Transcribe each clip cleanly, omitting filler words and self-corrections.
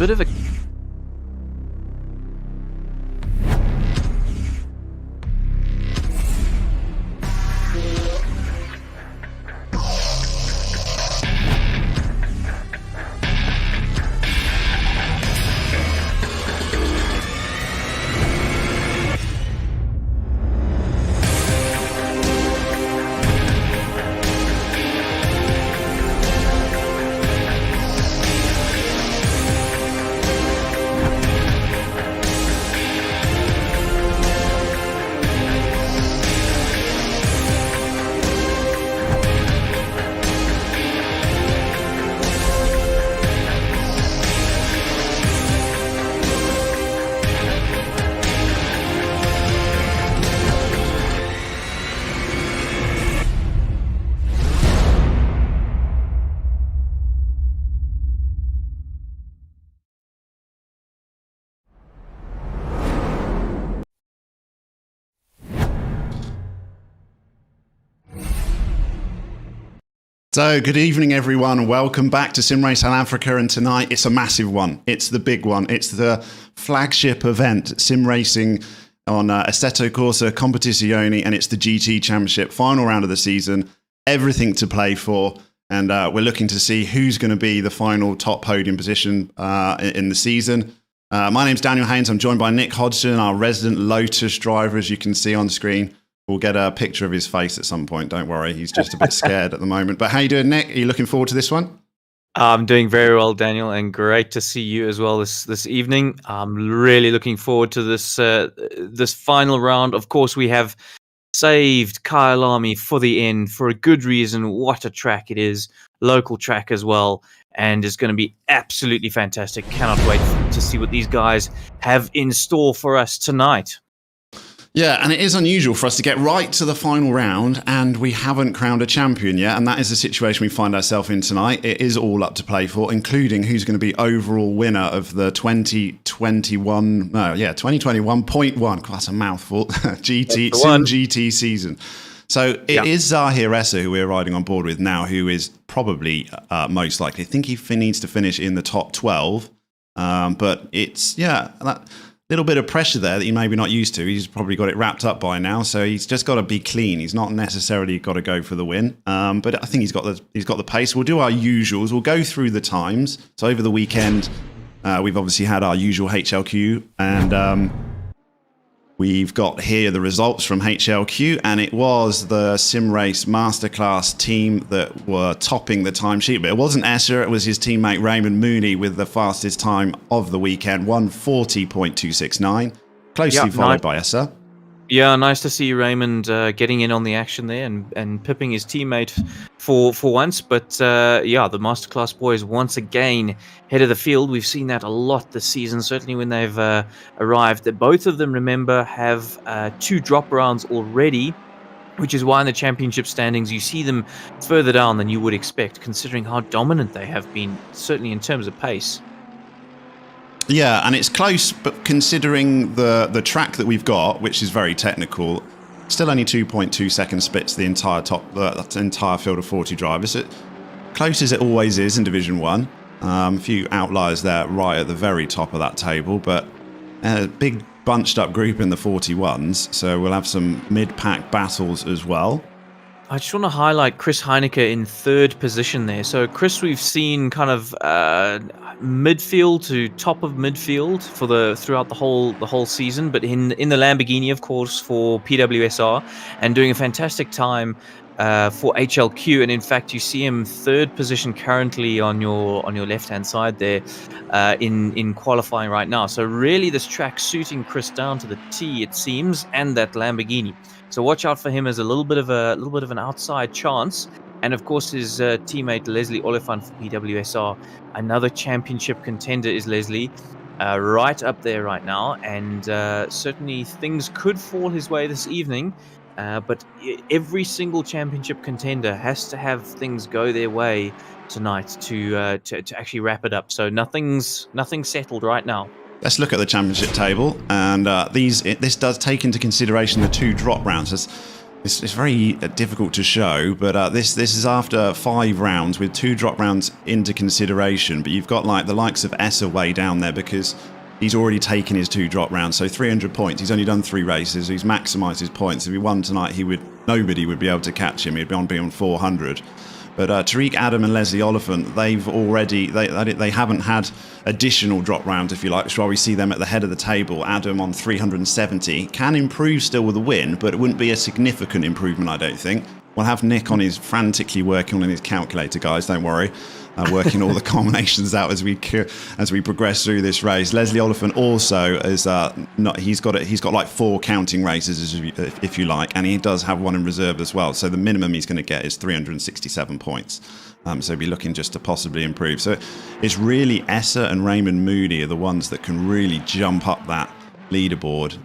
bit of a So, good evening, everyone. Welcome back to Sim Race South Africa. And tonight, it's a massive one. It's the big one. It's the flagship event, sim racing on Assetto Corsa Competizione, and it's the GT Championship, final round of the season. Everything to play for. And we're looking to see who's going to be the final top podium position in the season. My name's Daniel Haynes. I'm joined by Nick Hodgson, our resident Lotus driver, as you can see on screen. We'll get a picture of his face at some point. Don't worry. He's just a bit scared at the moment. But how you doing, Nick? Are you looking forward to this one? I'm doing very well, Daniel, and great to see you as well this evening. I'm really looking forward to this final round. Of course, we have saved Kyalami for the end for a good reason. What a track it is. Local track as well. And it's going to be absolutely fantastic. Cannot wait to see what these guys have in store for us tonight. Yeah, and it is unusual for us to get right to the final round and we haven't crowned a champion yet, and that is the situation we find ourselves in tonight. It is all up to play for, including who's going to be overall winner of the 2021.1, God, that's a mouthful, simGT season. So it is Zahir Essa who we're riding on board with now, who is probably most likely. I think he needs to finish in the top 12, but it's, that little bit of pressure there that he maybe not used to. He's probably got it wrapped up by now, so he's just got to be clean. He's not necessarily got to go for the win, but I think he's got the pace. We'll do our usuals. We'll go through the times. So over the weekend, we've obviously had our usual HLQ, and we've got here the results from HLQ, and it was the Sim Race Masterclass team that were topping the timesheet. But it wasn't Escher, it was his teammate Raymond Mooney with the fastest time of the weekend, 1:40.269, closely followed by Escher. Yeah, nice to see Raymond getting in on the action there and pipping his teammate for once. But the Masterclass boys once again head of the field. We've seen that a lot this season, certainly when they've arrived. Both of them, remember, have 2 drop rounds already, which is why in the championship standings you see them further down than you would expect, considering how dominant they have been, certainly in terms of pace. Yeah, and it's close, but considering the track that we've got, which is very technical, still only 2.2 second splits the entire entire field of 40 drivers. Close as it always is in Division 1. A few outliers there right at the very top of that table, but a big bunched up group in the 41s, so we'll have some mid-pack battles as well. I just want to highlight Chris Heineke in 3rd position there. So Chris, we've seen kind of midfield to top of midfield throughout the whole season, but in the Lamborghini, of course, for PWSR, and doing a fantastic time for HLQ. And in fact, you see him 3rd position currently on your left hand side there in qualifying right now. So really, this track suiting Chris down to the T, it seems, and that Lamborghini. So watch out for him as a little bit of an outside chance. And of course, his teammate Leslie Oliphant for PWSR, another championship contender, is Leslie, right up there right now. And certainly things could fall his way this evening. But every single championship contender has to have things go their way tonight to actually wrap it up. So nothing's settled right now. Let's look at the championship table, and this does take into consideration the 2 drop rounds. It's very difficult to show, but this is after 5 rounds with 2 drop rounds into consideration. But you've got like the likes of Essa way down there because he's already taken his 2 drop rounds, so 300 points. He's only done 3 races. He's maximised his points. If he won tonight, nobody would be able to catch him. He'd be on 400. But Tariq Adam and Leslie Oliphant, they've already they haven't had additional drop rounds, if you like. Shall we see them at the head of the table? Adam on 370 can improve still with a win, but it wouldn't be a significant improvement, I don't think. We'll have Nick on his frantically working on his calculator, guys. Don't worry. Working all the combinations out as we progress through this race. Leslie Oliphant also is he's got like 4 counting races, if you like, and he does have 1 in reserve as well. So the minimum he's going to get is 367 points. So he'll be looking just to possibly improve. So it's really Essa and Raymond Moody are the ones that can really jump up that leaderboard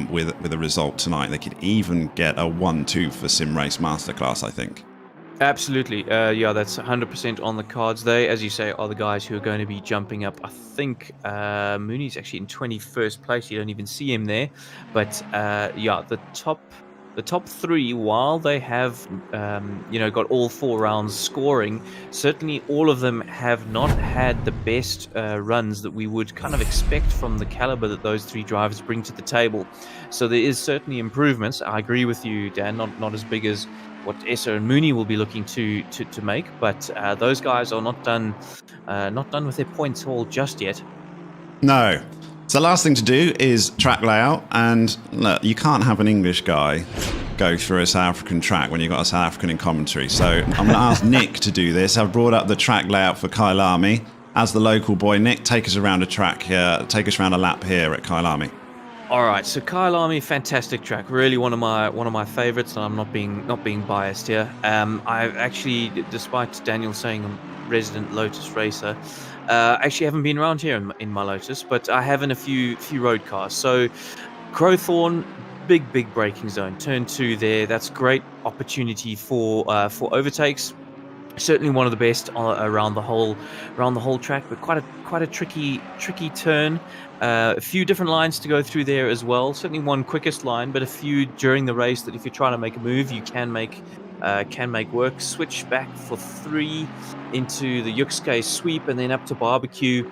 with a result tonight. They could even get a 1-2 for Sim Race Masterclass, I think. Absolutely. Yeah, that's 100% on the cards. They, as you say, are the guys who are going to be jumping up. I think Mooney's actually in 21st place. You don't even see him there. But yeah, the top 3, while they have got all 4 rounds scoring, certainly all of them have not had the best runs that we would kind of expect from the caliber that those 3 drivers bring to the table. So there is certainly improvements. I agree with you, Dan. Not as big as what Essa and Mooney will be looking to make, but those guys are not done with their points haul just yet. No. So the last thing to do is track layout, and look, you can't have an English guy go through a South African track when you've got a South African in commentary. So I'm going to ask Nick to do this. I've brought up the track layout for Kyalami. As the local boy, Nick, take us around a track here. Take us around a lap here at Kyalami. All right, so Kyalami, fantastic track, really one of my favorites, and I'm not being biased here. I've actually, despite Daniel saying I'm a resident Lotus racer, actually haven't been around here in my Lotus, but I have in a few road cars. So Crowthorne, big braking zone, turn 2 there. That's great opportunity for overtakes. Certainly one of the best around the whole track, but quite a tricky turn. A few different lines to go through there as well. Certainly one quickest line, but a few during the race that if you're trying to make a move, you can make work. Switch back for 3 into the Yuxke sweep and then up to barbecue.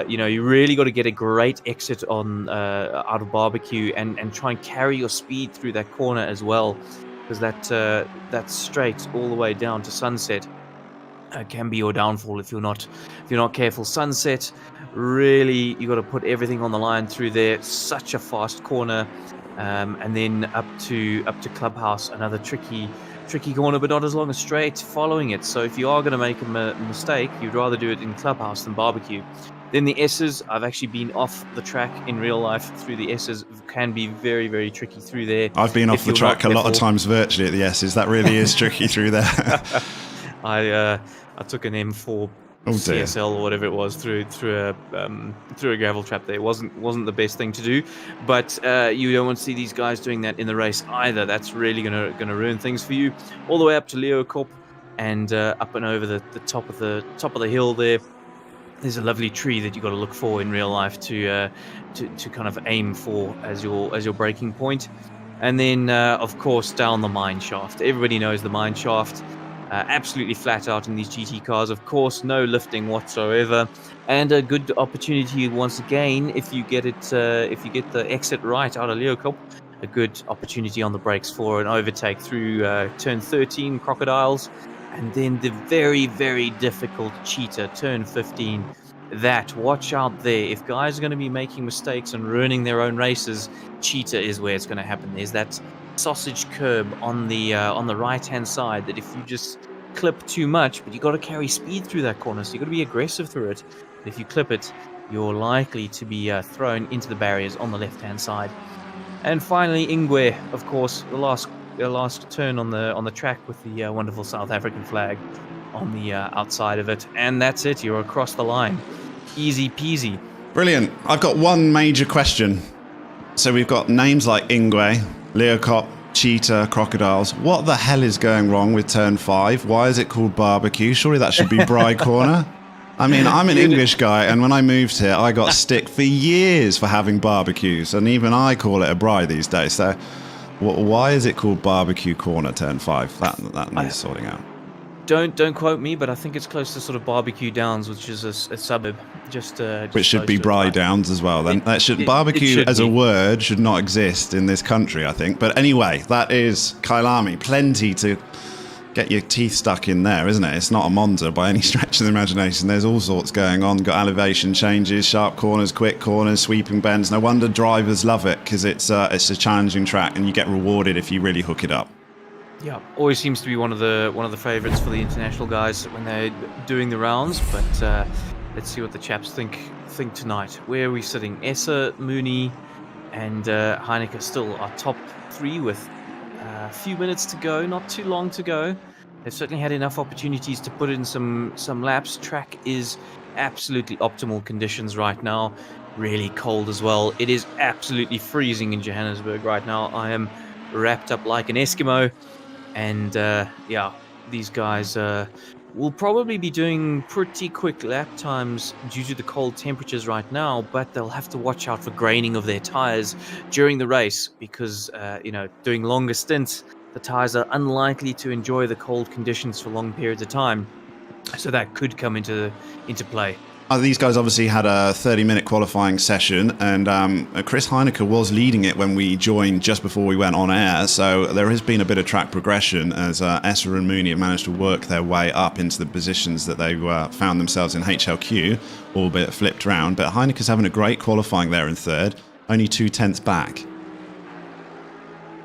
You really got to get a great exit on out of barbecue and try and carry your speed through that corner as well, because that straight all the way down to Sunset can be your downfall if you're not careful. Sunset, really, you got to put everything on the line through there. Such a fast corner, and then up to Clubhouse, another tricky corner, but not as long as straight following it. So if you are going to make a mistake, you'd rather do it in Clubhouse than barbecue. Then the S's, I've actually been off the track in real life through the S's, can be very, very tricky through there. I've been off the track a lot of times virtually at the S's. That really is tricky through there. I took an M4 CSL or whatever it was through a gravel trap there. It wasn't the best thing to do, but you don't want to see these guys doing that in the race either. That's really gonna ruin things for you. All the way up to Leeuwkop and up and over the top of the hill there. There's a lovely tree that you got to look for in real life to kind of aim for as your braking point. And then of course down the mine shaft. Everybody knows the mine shaft. Absolutely flat out in these GT cars, of course, no lifting whatsoever, and a good opportunity once again if you get the exit right out of Leeuwkop, a good opportunity on the brakes for an overtake through turn 13 Crocodiles, and then the very, very difficult Cheetah turn 15. That, watch out there. If guys are going to be making mistakes and ruining their own races, Cheetah is where it's going to happen. There's that sausage curb on the right hand side that if you just clip too much, but you got to carry speed through that corner, so you got to be aggressive through it. But if you clip it, you're likely to be thrown into the barriers on the left hand side. And finally, Ingwe, of course, the last turn on the track with the wonderful South African flag on the outside of it, and that's it. You're across the line, easy peasy. Brilliant. I've got one major question. So we've got names like Ingwe, Leeuwkop, Cheetah, Crocodiles. What the hell is going wrong with turn 5? Why is it called barbecue? Surely that should be Bry Corner. I mean, I'm an English guy, and when I moved here, I got stick for years for having barbecues, and even I call it a Bry these days. So Why is it called Barbecue Corner Turn 5? That needs sorting out. Don't quote me, but I think it's close to sort of Barbecue Downs, which is a suburb, which should be Bry Downs as well. Then barbecue as a word should not exist in this country, I think. But anyway, that is Kyalami. Plenty to get your teeth stuck in there, isn't it? It's not a Monza by any stretch of the imagination. There's all sorts going on. Got elevation changes, sharp corners, quick corners, sweeping bends. No wonder drivers love it, because it's a challenging track, and you get rewarded if you really hook it up. Yeah, always seems to be one of the favourites for the international guys when they're doing the rounds. But let's see what the chaps think tonight. Where are we sitting? Esser, Mooney, and Heineke still are top three with a few minutes to go, not too long to go. They've certainly had enough opportunities to put in some laps. Track is absolutely optimal conditions right now. Really cold as well. It is absolutely freezing in Johannesburg right now. I am wrapped up like an Eskimo. And yeah, these guys will probably be doing pretty quick lap times due to the cold temperatures right now, but they'll have to watch out for graining of their tires during the race because, doing longer stints, the tires are unlikely to enjoy the cold conditions for long periods of time. So that could come into play. These guys obviously had a 30-minute qualifying session, and Chris Heineke was leading it when we joined just before we went on air. So there has been a bit of track progression as Esser and Mooney have managed to work their way up into the positions that they found themselves in HLQ, albeit flipped round. But Heineke's having a great qualifying there in third, only 2/10 back.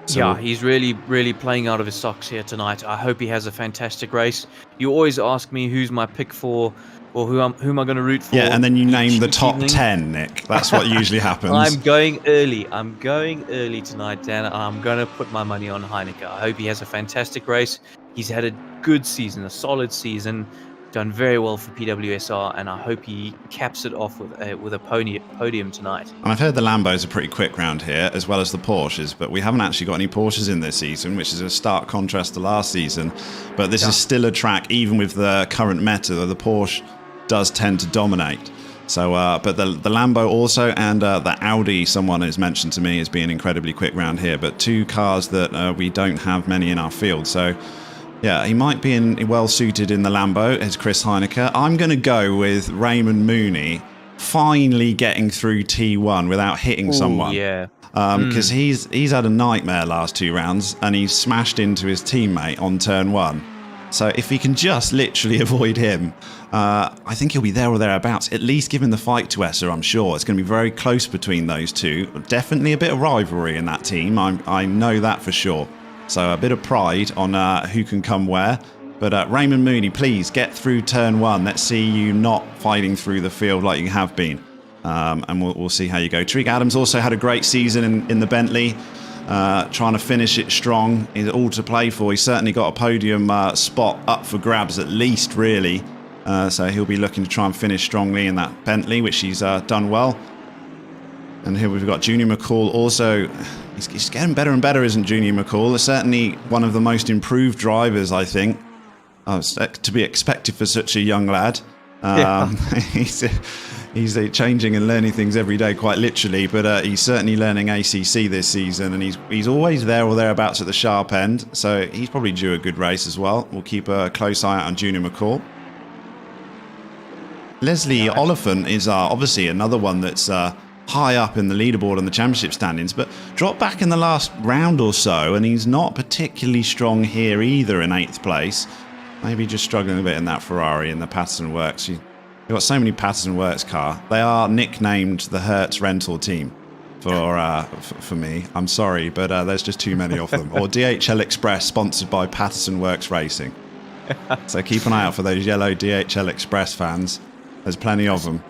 So, yeah, he's really, really playing out of his socks here tonight. I hope he has a fantastic race. You always ask me who's my pick for, or who am I going to root for. Yeah, and then you name the top 10, Nick. That's what usually happens. I'm going early tonight, Dan. I'm going to put my money on Heineke. I hope he has a fantastic race. He's had a good season, a solid season, done very well for PWSR, and I hope he caps it off with a podium tonight. And I've heard the Lambos are pretty quick round here, as well as the Porsches, but we haven't actually got any Porsches in this season, which is a stark contrast to last season. But this is still a track, even with the current meta, the Porsche does tend to dominate. So, but the Lambo also, and the Audi, someone has mentioned to me, as being incredibly quick round here. But two cars that we don't have many in our field. So, yeah, he might be well suited in the Lambo as Chris Heineke. I'm going to go with Raymond Mooney finally getting through T1 without hitting someone. Yeah. Because he's had a nightmare last two rounds, and he's smashed into his teammate on turn one. So if he can just literally avoid him, I think he'll be there or thereabouts. At least giving the fight to Esser, I'm sure. It's going to be very close between those two. Definitely a bit of rivalry in that team. I know that for sure. So a bit of pride on who can come where. But Raymond Mooney, please get through turn one. Let's see you not fighting through the field like you have been. And we'll see how you go. Tariq Adams also had a great season in the Bentley. Trying to finish it strong. He's all to play for. He's certainly got a podium spot up for grabs at least, really. So he'll be looking to try and finish strongly in that Bentley, which he's done well. And here we've got Junior McCall also. He's getting better and better, isn't Junior McCall? Certainly one of the most improved drivers, I think, to be expected for such a young lad. He's changing and learning things every day, quite literally, but he's certainly learning ACC this season, and he's always there or thereabouts at the sharp end, so he's probably due a good race as well. We'll keep a close eye out on Junior McCall. Leslie Oliphant is obviously another one that's high up in the leaderboard and the championship standings, but dropped back in the last round or so, and he's not particularly strong here either in 8th place. Maybe just struggling a bit in that Ferrari in the Patterson Works. You've got so many Patterson Works car. They are nicknamed the Hertz rental team for me. I'm sorry, but there's just too many of them. Or DHL Express, sponsored by Patterson Works Racing. So keep an eye out for those yellow DHL Express fans. There's plenty of them.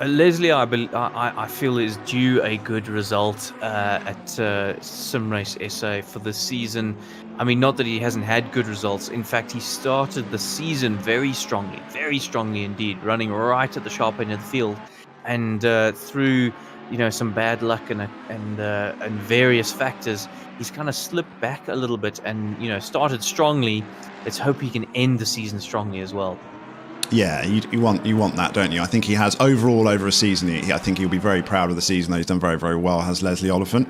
Leslie, I feel, is due a good result at SimRace SA for the season. I mean, not that he hasn't had good results. In fact, he started the season very strongly indeed, running right at the sharp end of the field. And through some bad luck and various factors, he's kind of slipped back a little bit and started strongly. Let's hope he can end the season strongly as well. Yeah, you want that, don't you? I think he has overall over a season. I think he'll be very proud of the season. He's done very, very well, has Leslie Oliphant.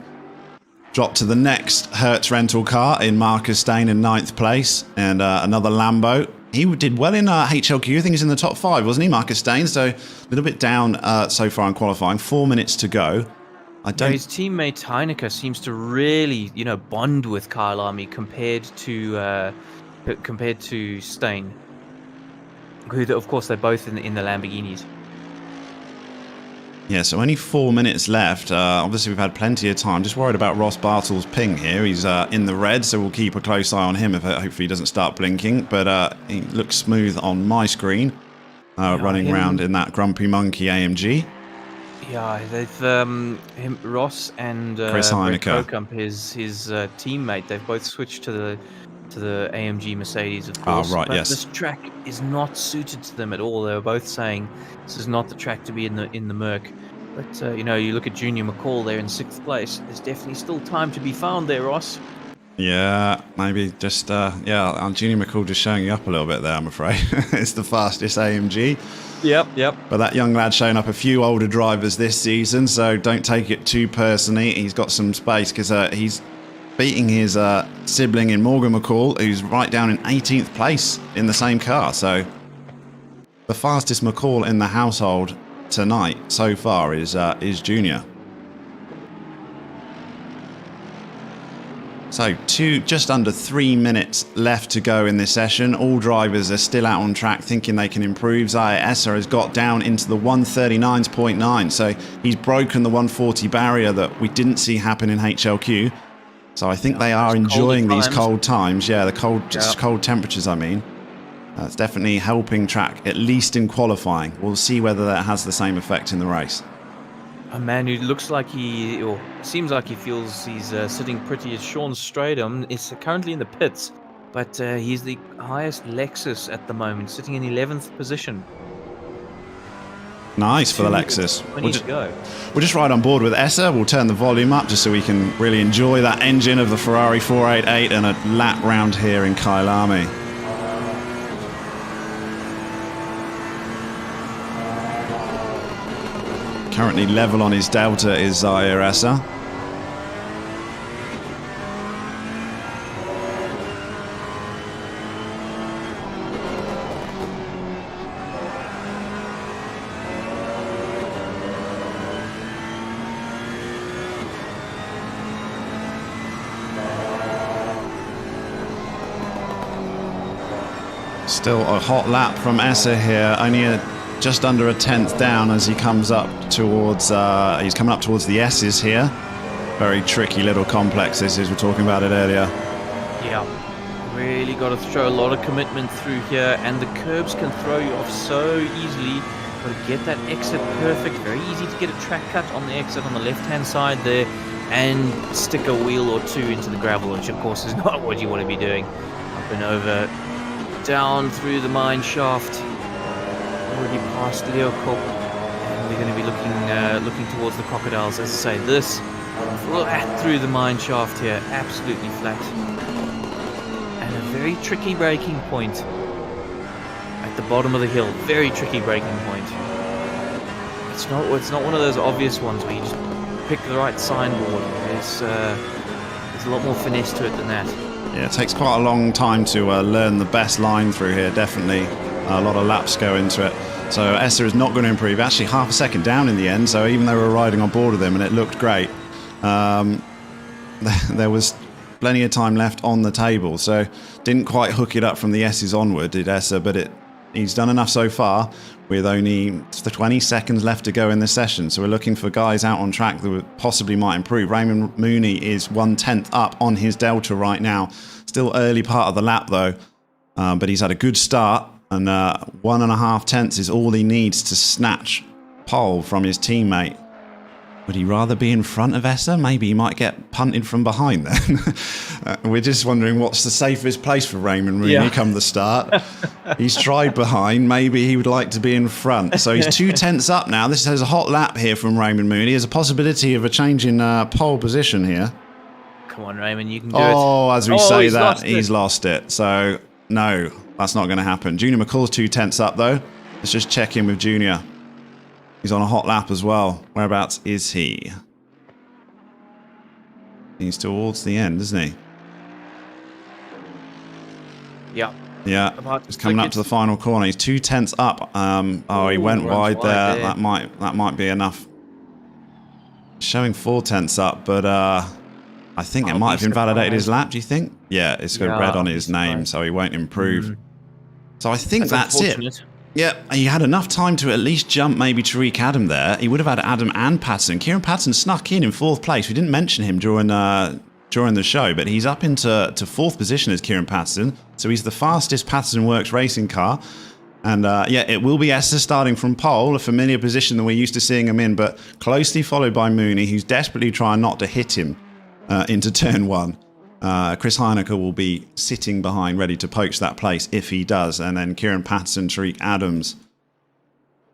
Drop to the next Hertz rental car in Marcus Stain in 9th place. And another Lambo. He did well in HLQ. I think he's in the top 5, wasn't he, Marcus Stain? So a little bit down so far in qualifying. 4 minutes to go. His teammate Heineke seems to really, bond with Kyalami compared to Stain, who, of course, they're both in the Lamborghinis. Yeah, so only 4 minutes left. Obviously, we've had plenty of time. Just worried about Ross Bartle's ping here. He's in the red, so we'll keep a close eye on him if hopefully he doesn't start blinking. But he looks smooth on my screen, running around in that Grumpy Monkey AMG. Yeah, they've Ross and Chris Heineke, his teammate. They've both switched to the AMG Mercedes, of course. Oh, right, but yes. This track is not suited to them at all. They were both saying this is not the track to be in the Merc. But you look at Junior McCall there in 6th place. There's definitely still time to be found there, Ross. Yeah, maybe just Junior McCall just showing you up a little bit there, I'm afraid. It's the fastest AMG. Yep. But that young lad showing up a few older drivers this season, so don't take it too personally. He's got some space because he's beating his sibling in Morgan McCall, who's right down in 18th place in the same car. So the fastest McCall in the household tonight so far is Junior. So just under 3 minutes left to go in this session. All drivers are still out on track thinking they can improve. Zaire Esser has got down into the 139.9. So he's broken the 140 barrier that we didn't see happen in HLQ. So I think they are enjoying these cold times. Yeah, the cold temperatures, I mean. That's definitely helping track, at least in qualifying. We'll see whether that has the same effect in the race. A man who looks like seems like he feels he's sitting pretty is Sean Stradham. Is currently in the pits, but he's the highest Lexus at the moment, sitting in 11th position. Nice for the Lexus. We'll just ride on board with Esser. We'll turn the volume up just so we can really enjoy that engine of the Ferrari 488 and a lap round here in Kyalami. Currently level on his Delta is Zaire Esser. Still a hot lap from Esser here, only just under a 10th down as he comes up towards he's coming up towards the S's here. Very tricky little complex this is, we're talking about it earlier. Yeah, really got to throw a lot of commitment through here, and the curbs can throw you off so easily. Got to get that exit perfect. Very easy to get a track cut on the exit on the left hand side there and stick a wheel or two into the gravel, which of course is not what you want to be doing. Up and over, down through the mine shaft. Already past Leocorp, and we're going to be looking towards the crocodiles. As I say, this flat through the mine shaft here, absolutely flat, and a very tricky braking point at the bottom of the hill. Very tricky braking point. It's not one of those obvious ones where you just pick the right signboard. There's a lot more finesse to it than that. Yeah, it takes quite a long time to learn the best line through here. Definitely. A lot of laps go into it. So Esser is not going to improve. Actually, half a second down in the end. So even though we were riding on board with him and it looked great, there was plenty of time left on the table. So didn't quite hook it up from the S's onward, did Esser, but he's done enough so far with only 20 seconds left to go in the session. So we're looking for guys out on track that possibly might improve. Raymond Mooney is 1/10 up on his Delta right now. Still early part of the lap though, but he's had a good start. And 1.5 tenths is all he needs to snatch pole from his teammate. Would he rather be in front of Esser? Maybe he might get punted from behind then. We're just wondering what's the safest place for Raymond Mooney come the start. He's tried behind. Maybe he would like to be in front. So he's 2 tenths up now. This is a hot lap here from Raymond Mooney. There's a possibility of a change in pole position here. Come on, Raymond, you can do it. Oh, as we say that, he's lost it. So, no. That's not going to happen. Junior McCall's 2 tenths up, though. Let's just check in with Junior. He's on a hot lap as well. Whereabouts is he? He's towards the end, isn't he? Yeah. Yeah, just coming up to the final corner. He's 2/10 up. Oh, he went wide there. That might be enough. Showing 4/10 up, but I think it might have invalidated his lap. Do you think? Yeah, it's got red on his name, so he won't improve. So I think that's it. Yeah, he had enough time to at least jump maybe Tariq Adam there. He would have had Adam and Patterson. Kieran Patterson snuck in 4th place. We didn't mention him during the show, but he's up into 4th position as Kieran Patterson. So he's the fastest Patterson Works racing car. And yeah, it will be Esther starting from pole, a familiar position that we're used to seeing him in, but closely followed by Mooney, who's desperately trying not to hit him into turn 1. Chris Heineke will be sitting behind, ready to poach that place if he does. And then Kieran Patterson, Tariq Adams.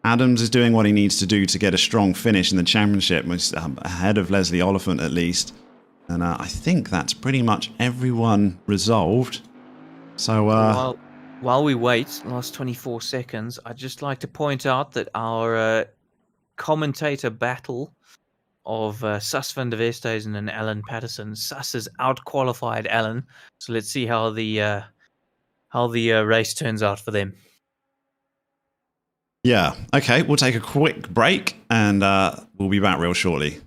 Adams is doing what he needs to do to get a strong finish in the championship, ahead of Leslie Oliphant at least. And I think that's pretty much everyone resolved. So while we wait, last 24 seconds, I'd just like to point out that our commentator battle of Sas van der Westhuizen and Alan Patterson. Sas has out-qualified Alan, so let's see how the race turns out for them. Yeah, okay, we'll take a quick break, and we'll be back real shortly.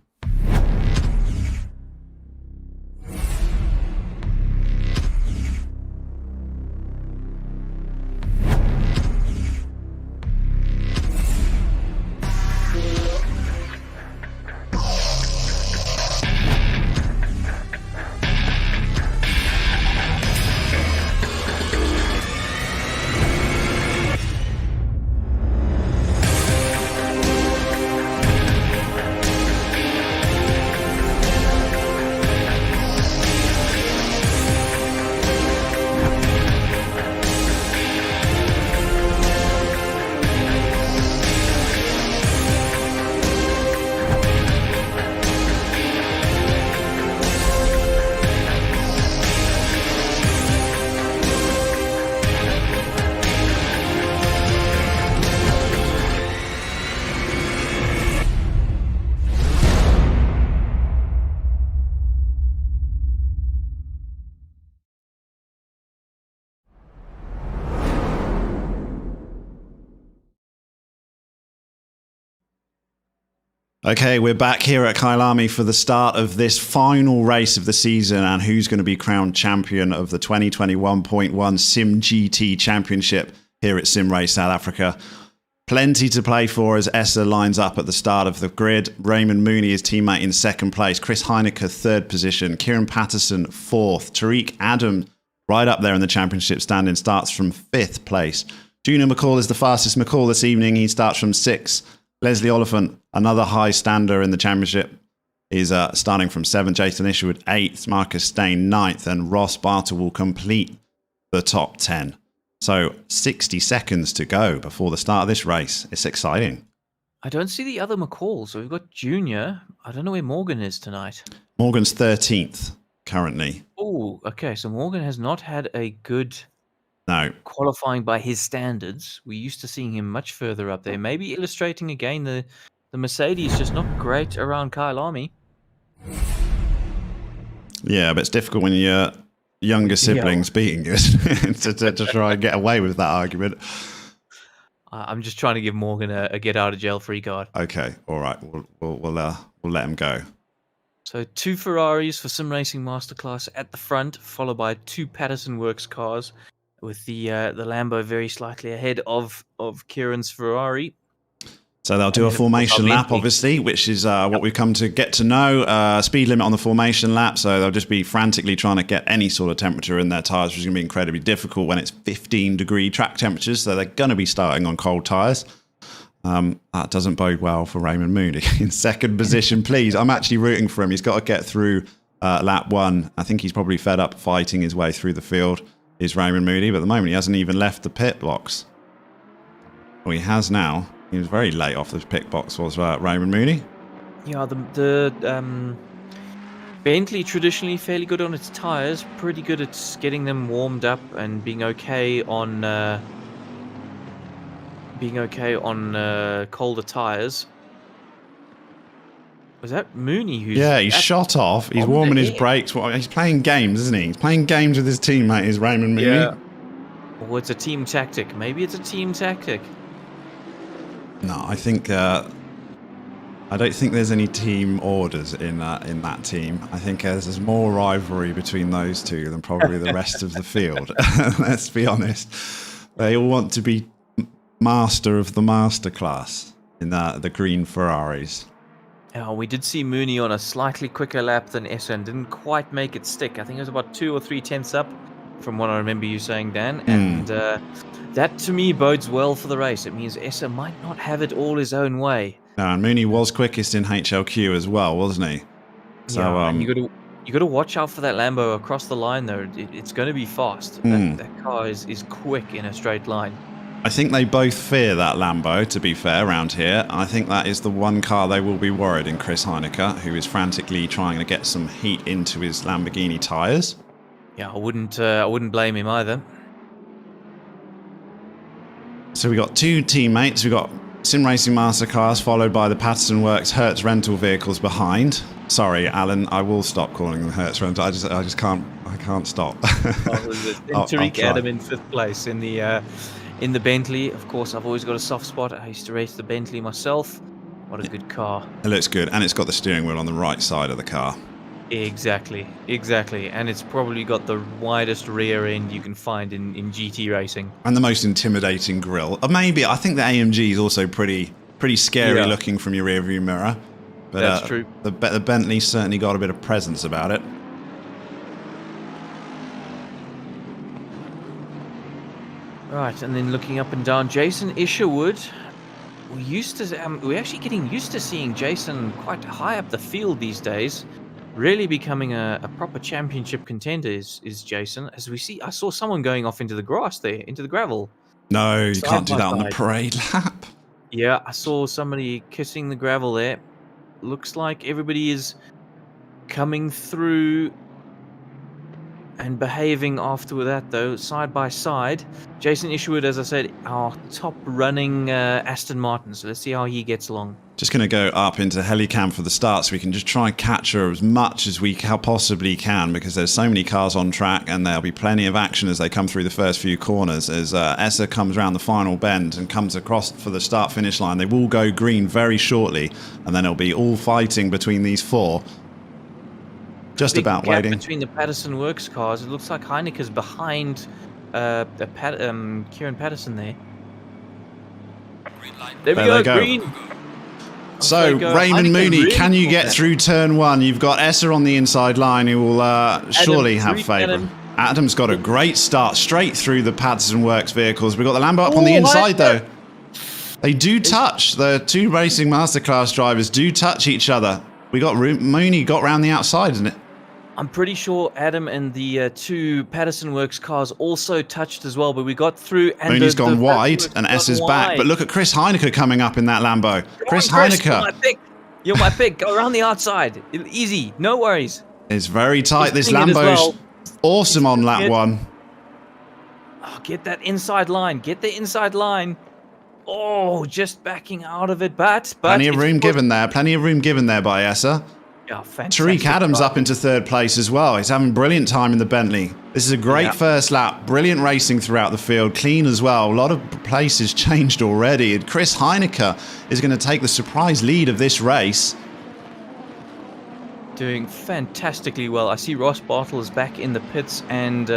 Okay, we're back here at Kyalami for the start of this final race of the season and who's going to be crowned champion of the 2021.1 simGT Championship here at Sim Race South Africa. Plenty to play for as Essa lines up at the start of the grid. Raymond Mooney, his teammate, in 2nd place. Chris Heineke, 3rd position. Kieran Patterson, 4th. Tariq Adam, right up there in the championship standing, starts from 5th place. Junior McCall is the fastest McCall this evening. He starts from 6th. Leslie Oliphant, another high stander in the championship, is starting from 7th. Jason Isherwood, 8th. Marcus Stain, 9th. And Ross Barter will complete the top 10. So 60 seconds to go before the start of this race. It's exciting. I don't see the other McCall. So we've got Junior. I don't know where Morgan is tonight. Morgan's 13th currently. Oh, okay. So Morgan has not had a good qualifying by his standards. We're used to seeing him much further up there. Maybe illustrating again the Mercedes just not great around Kyalami. Yeah, but it's difficult when you're younger siblings beating you to try and get away with that argument. I'm just trying to give Morgan a get out of jail free card. Okay, all right, we'll let him go. So 2 Ferraris for Sim Racing Masterclass at the front, followed by 2 Patterson Works cars, with the Lambo very slightly ahead of Kieran's Ferrari. So they'll do a formation lap, obviously, which is what we've come to get to know. Speed limit on the formation lap, so they'll just be frantically trying to get any sort of temperature in their tyres, which is going to be incredibly difficult when it's 15-degree track temperatures, so they're going to be starting on cold tyres. That doesn't bode well for Raymond Mooney. In 2nd position, please. I'm actually rooting for him. He's got to get through lap 1. I think he's probably fed up fighting his way through the field, is Raymond Mooney, but at the moment he hasn't even left the pit box. Well, he has now. He was very late off the pit box, was Raymond Mooney. Yeah, the Bentley traditionally fairly good on its tyres, pretty good at getting them warmed up and being okay on colder tyres. Was that Mooney who's... Yeah, he's shot off. He's warming his brakes. Well, he's playing games, isn't he? He's playing games with his teammate, is Raymond Mooney. Yeah. Or it's a team tactic. Maybe it's a team tactic. No, I think... I don't think there's any team orders in that team. I think there's more rivalry between those two than probably the rest of the field. Let's be honest. They all want to be master of the masterclass in the green Ferraris. Oh, we did see Mooney on a slightly quicker lap than Essa and didn't quite make it stick. I think it was about 2 or 3 tenths up from what I remember you saying, Dan. And that, to me, bodes well for the race. It means Essa might not have it all his own way. No, and Mooney was quickest in HLQ as well, wasn't he? So, yeah, and you got to watch out for that Lambo across the line, though. It's going to be fast. That car is quick in a straight line. I think they both fear that Lambo, to be fair, around here. I think that is the one car they will be worried in, Chris Heineke, who is frantically trying to get some heat into his Lamborghini tyres. Yeah, I wouldn't blame him either. So we got 2 teammates. We got Sim Racing Masterclass, followed by the Patterson Works Hertz rental vehicles behind. Sorry, Alan, I will stop calling them Hertz rental. I just can't stop. Tariq Adam in 5th place in the Bentley. Of course, I've always got a soft spot. I used to race the Bentley myself. What a good car. It looks good, and it's got the steering wheel on the right side of the car. Exactly. And it's probably got the widest rear end you can find in GT racing. And the most intimidating grille. Maybe, I think the AMG is also pretty scary looking from your rear view mirror. But, that's true. The Bentley's certainly got a bit of presence about it. Right, and then looking up and down, Jason Isherwood. We're actually getting used to seeing Jason quite high up the field these days. Really becoming a proper championship contender is Jason. As we see, I saw someone going off into the grass there, into the gravel. No, you can't do that on the parade lap. Yeah, I saw somebody kissing the gravel there. Looks like everybody is coming through and behaving after that, though, side by side. Jason Isherwood, as I said, our top running Aston Martin. So let's see how he gets along. Just going to go up into Helicam for the start so we can just try and capture as much as we possibly can, because there's so many cars on track and there'll be plenty of action as they come through the first few corners. As Essa comes around the final bend and comes across for the start-finish line, they will go green very shortly, and then it'll be all fighting between these 4. Just about waiting. Between the Patterson Works cars, it looks like Heineke's behind Kieran Patterson there. There we go, green. So, Raymond Mooney, really can you get through turn 1? You've got Essa on the inside line, who will surely have favour. Adam's got a great start straight through the Patterson Works vehicles. We've got the Lambo up on the inside, though. They do touch. The 2 Racing Masterclass drivers do touch each other. We got Mooney got round the outside, isn't it? I'm pretty sure Adam and the 2 Patterson Works cars also touched as well, but we got through. And Mooney's gone wide, and Essa's back. But look at Chris Heineke coming up in that Lambo. Chris Heineke. You're my pick. Go around the outside. Easy. No worries. It's very tight. This Lambo's awesome on lap 1. Oh, get that inside line. Get the inside line. Oh, just backing out of it, but plenty of room given there. Plenty of room given there by Essa. Yeah, fantastic. Tariq Adams up into 3rd place as well. He's having brilliant time in the Bentley. This is a great first lap. Brilliant racing throughout the field. Clean as well. A lot of places changed already. And Chris Heineke is going to take the surprise lead of this race. Doing fantastically well. I see Ross Bartle is back in the pits, and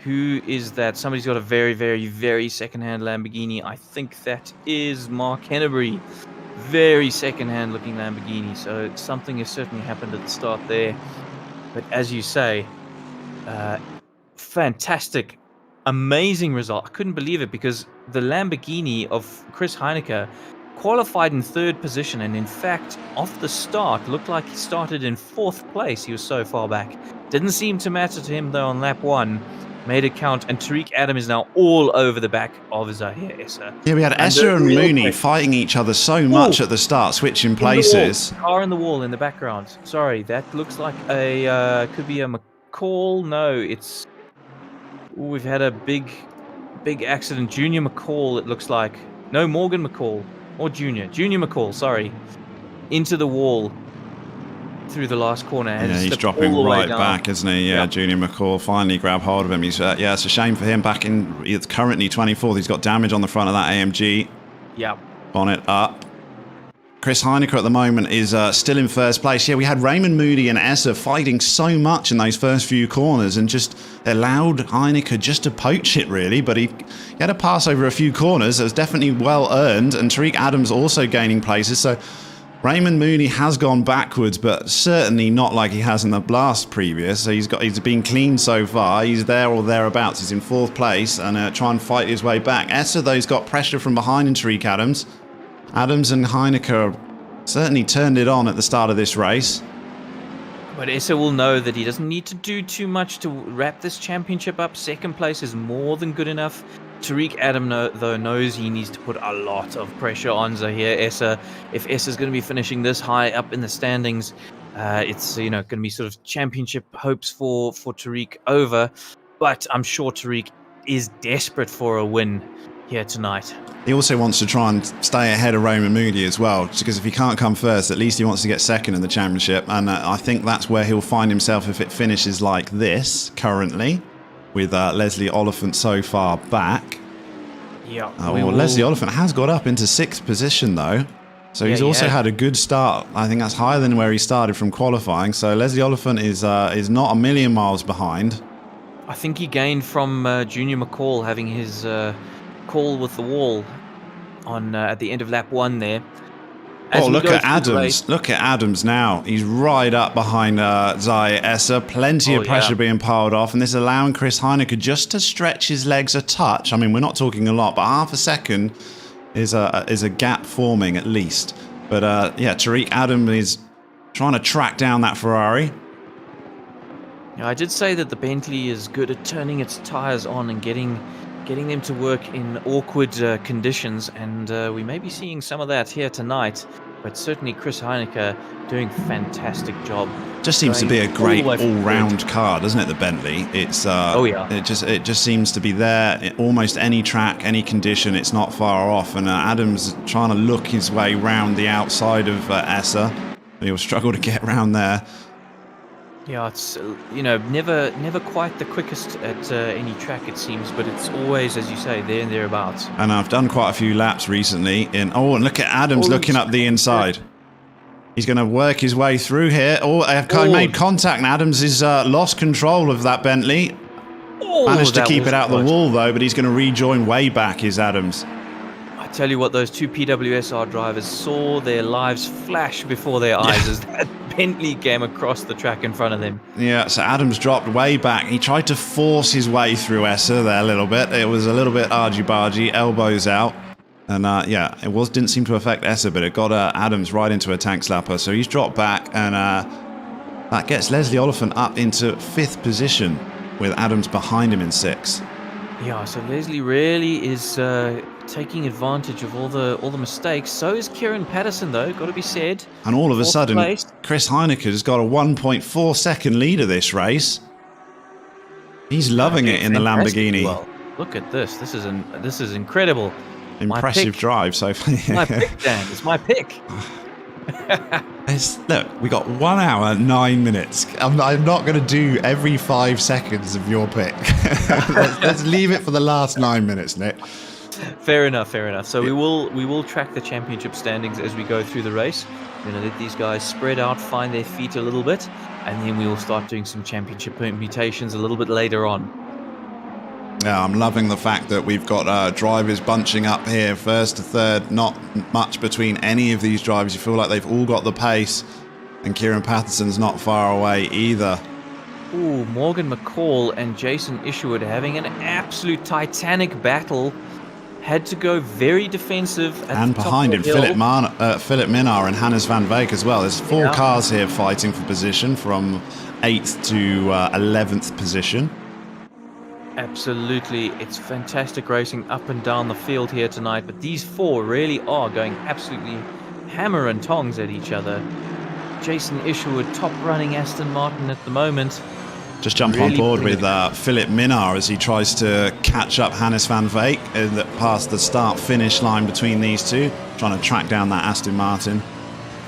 who is that? Somebody's got a very, very, very second-hand Lamborghini. I think that is Mark Hennebury. Very second-hand looking Lamborghini, so something has certainly happened at the start there. But as you say, fantastic, amazing result. I couldn't believe it, because the Lamborghini of Chris Heineke qualified in 3rd position, and in fact, off the start, looked like he started in 4th place. He was so far back. Didn't seem to matter to him, though, on lap 1. Made it count, and Tariq Adam is now all over the back of Zahir Essa. Yeah, we had Essa and Mooney fighting each other so much at the start, switching places. Car in the wall in the background. Sorry, that looks like a could be a McCall. No, it's. Ooh, we've had a big accident. Junior McCall, it looks like. No, Morgan McCall or Junior McCall. Sorry, into the wall. through the last corner. And yeah, he's slipped dropping all the way right down. back, isn't he? Yeah, Junior McCall finally grabbed hold of him. He's yeah, it's a shame for him. Back in, it's currently 24th. He's got damage on the front of that AMG. Yeah. Bonnet up. Chris Heinecker at the moment is still in first place. Yeah, we had Raymond Moody and Esser fighting so much in those first few corners and just allowed Heinecker just to poach it, really. But he had to pass over a few corners. It was definitely well earned. And Tariq Adams also gaining places. So Raymond Mooney has gone backwards, but certainly not like he has in the blast previous. So he's been clean so far. He's there or thereabouts. He's in 4th place and try and fight his way back. Esser, though, has got pressure from behind in Tariq Adams. Adams and Heinecker certainly turned it on at the start of this race. But Esser will know that he doesn't need to do too much to wrap this championship up. 2nd place is more than good enough. Tariq Adam, though, knows he needs to put a lot of pressure on Zahir Esser. If Esser's going to be finishing this high up in the standings, it's going to be sort of championship hopes for Tariq over. But I'm sure Tariq is desperate for a win here tonight. He also wants to try and stay ahead of Raymond Moody as well, because if he can't come first, at least he wants to get 2nd in the championship. And I think that's where he'll find himself if it finishes like this currently, with Leslie Oliphant so far back. Yeah. Well, Leslie Oliphant has got up into 6th position, though. So he's also had a good start. I think that's higher than where he started from qualifying. So Leslie Oliphant is not a million miles behind. I think he gained from Junior McCall having his call with the wall on at the end of lap 1 there. Look at Adams. Look at Adams now. He's right up behind Zahir Esser. Plenty of pressure being piled off. And this is allowing Chris Heinecker just to stretch his legs a touch. I mean, we're not talking a lot, but half a second is a gap forming at least. But yeah, Tariq Adams is trying to track down that Ferrari. Yeah, I did say that the Bentley is good at turning its tyres on and getting them to work in awkward conditions, and we may be seeing some of that here tonight. But certainly Chris Heinecker doing a fantastic job. Just seems to be a great all-round car, doesn't it, the Bentley? It's it just seems to be there in almost any track, any condition. It's not far off, and Adams trying to look his way round the outside of Esser. He'll struggle to get round there. Yeah, it's never quite the quickest at any track, it seems, but it's always, as you say, there and thereabouts. And I've done quite a few laps recently and look at Adams looking up the inside. He's going to work his way through here. I made contact, and Adams has lost control of that Bentley. Managed to keep it out the wall, though, but he's going to rejoin way back, is Adams. I tell you what, those two PWSR drivers saw their lives flash before their eyes as that Bentley came across the track in front of them. Yeah, so Adams dropped way back. He tried to force his way through Esser there a little bit. It was a little bit argy-bargy, elbows out. And yeah, didn't seem to affect Esser, but it got Adams right into a tank slapper. So he's dropped back, and that gets Leslie Oliphant up into 5th position with Adams behind him in 6th. Yeah, so Leslie really is taking advantage of all the mistakes. So is Kieran Patterson, though, got to be said. And all of a sudden, Chris Heinecker's got a 1.4 second lead of this race. He's loving it in the Lamborghini. Well, look at this. This is incredible. Impressive drive so far. My pick, Dan. It's my pick. Look, we got 1 hour, 9 minutes. I'm not going to do every 5 seconds of your pick. let's leave it for the last 9 minutes, Nick. Fair enough. So we will track the championship standings as we go through the race. We're going to let these guys spread out, find their feet a little bit, and then we will start doing some championship permutations a little bit later on. Yeah, I'm loving the fact that we've got drivers bunching up here, 1st to 3rd. Not much between any of these drivers. You feel like they've all got the pace, and Kieran Patterson's not far away either. Ooh, Morgan McCall and Jason Isherwood having an absolute titanic battle. Had to go very defensive. And behind him, Philip Minnaar and Hannes van Veek as well. There's 4 cars here fighting for position from 8th to 11th position. Absolutely, it's fantastic racing up and down the field here tonight, but these 4 really are going absolutely hammer and tongs at each other. Jason Isherwood top running Aston Martin at the moment. Just jump on board with Philip Minnaar as he tries to catch up Hannes van Veek past the start-finish line between these two, trying to track down that Aston Martin.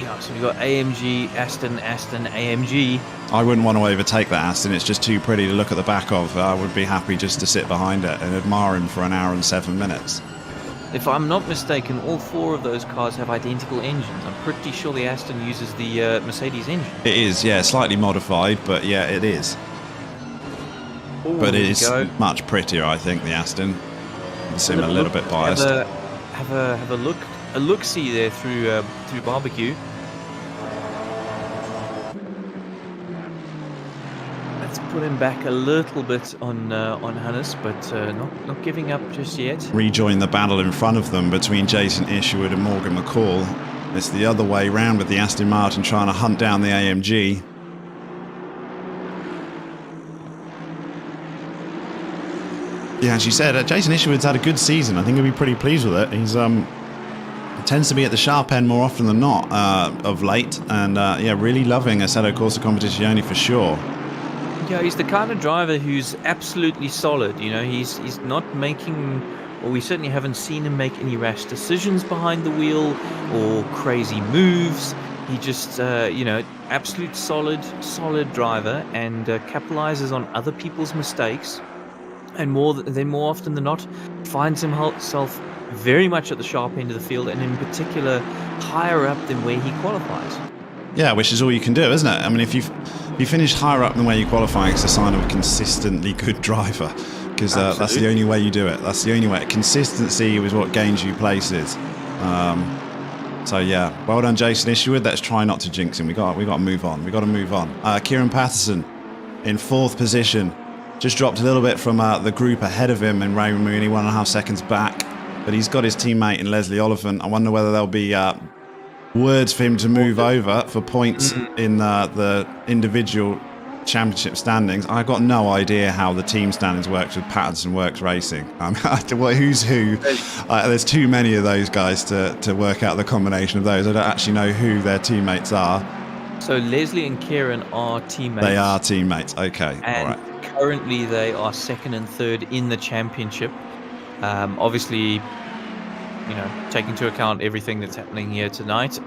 Yeah, so we've got AMG, Aston, AMG. I wouldn't want to overtake that Aston. It's just too pretty to look at the back of. I would be happy just to sit behind it and admire him for an hour and 7 minutes. If I'm not mistaken, all 4 of those cars have identical engines. I'm pretty sure the Aston uses the Mercedes engine. It is, yeah, slightly modified, but yeah, it is. Ooh, but it is much prettier, I think, the Aston. I seem a little bit biased. Have a look-see there through barbecue. Let's put him back a little bit on Hannes, but not giving up just yet. Rejoin the battle in front of them between Jason Isherwood and Morgan McCall. It's the other way round with the Aston Martin trying to hunt down the AMG. Yeah, as you said, Jason Isherwood's had a good season. I think he'll be pretty pleased with it. He's tends to be at the sharp end more often than not of late, and yeah, really loving Assetto Corsa Competizione for sure. Yeah, he's the kind of driver who's absolutely solid. You know, he's not making, or we certainly haven't seen him make any rash decisions behind the wheel or crazy moves. He just, you know, absolute solid driver, and capitalizes on other people's mistakes. And more often than not, finds himself very much at the sharp end of the field, and in particular higher up than where he qualifies. Yeah, which is all you can do, isn't it? I mean, if you finish higher up than where you qualify, it's a sign of a consistently good driver, because that's the only way you do it. That's the only way. Consistency is what gains you places. So yeah, well done, Jason Isherwood. Let's try not to jinx him. We got to move on. We got to move on. Kieran Patterson in 4th position. Just dropped a little bit from the group ahead of him and Raymond Mooney, 1.5 seconds back. But he's got his teammate in Leslie Oliphant. I wonder whether there'll be words for him to move over for points in the individual championship standings. I've got no idea how the team standings works with Patterson Works Racing. Who's who? There's too many of those guys to work out the combination of those. I don't actually know who their teammates are. So Leslie and Kieran are teammates. They are teammates. Okay, and all right. Currently, they are 2nd and 3rd in the championship. Obviously, you know, take into account everything that's happening here tonight.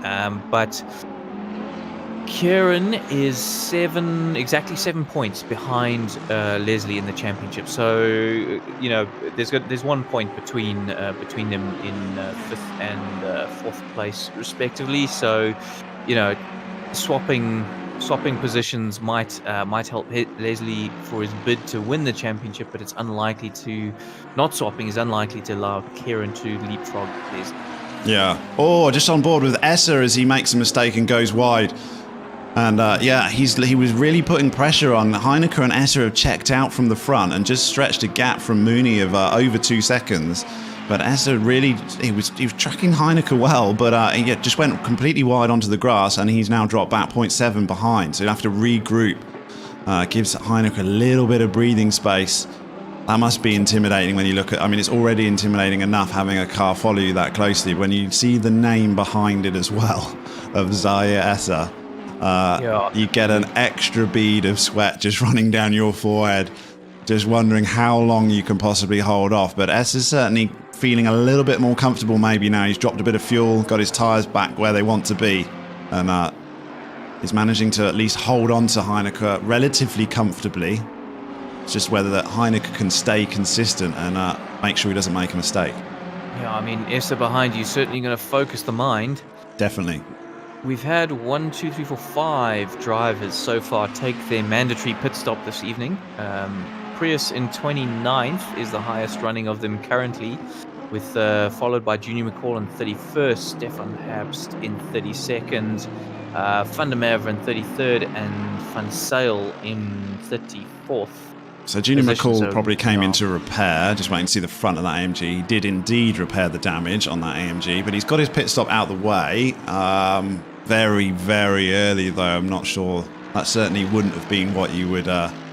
But Kieran is exactly 7 points behind Leslie in the championship. So, you know, there's 1 point between them in 5th and 4th place respectively. So, you know, swapping positions might help Leslie for his bid to win the championship, but it's unlikely to. Not swapping is unlikely to allow Kieran to leapfrog Leslie. Yeah. Oh, just on board with Esser as he makes a mistake and goes wide. And yeah, he was really putting pressure on. Heineke and Esser have checked out from the front and just stretched a gap from Mooney of over 2 seconds. But Esser really, he was tracking Heineke well, but he just went completely wide onto the grass, and he's now dropped back 0.7 behind. So he'll have to regroup. Gives Heineke a little bit of breathing space. That must be intimidating when you look at. I mean, it's already intimidating enough having a car follow you that closely. When you see the name behind it as well of Zaire Esser, you get an extra bead of sweat just running down your forehead, just wondering how long you can possibly hold off. But Esser's certainly feeling a little bit more comfortable maybe now. He's dropped a bit of fuel, got his tyres back where they want to be, and he's managing to at least hold on to Heineke relatively comfortably. It's just whether that Heineke can stay consistent and make sure he doesn't make a mistake. Yeah, I mean, Esser behind you certainly going to focus the mind. Definitely. We've had 1, 2, 3, 4, 5 drivers so far take their mandatory pit stop this evening. Prius in 29th is the highest running of them currently, with followed by Junior McCall in 31st, Stefan Herbst in 32nd, Van der Merwe in 33rd, and Van Sale in 34th. So Junior McCall probably came into repair, just waiting to see the front of that AMG. He did indeed repair the damage on that AMG, but he's got his pit stop out the way. Very, very early, though. I'm not sure. That certainly wouldn't have been what you would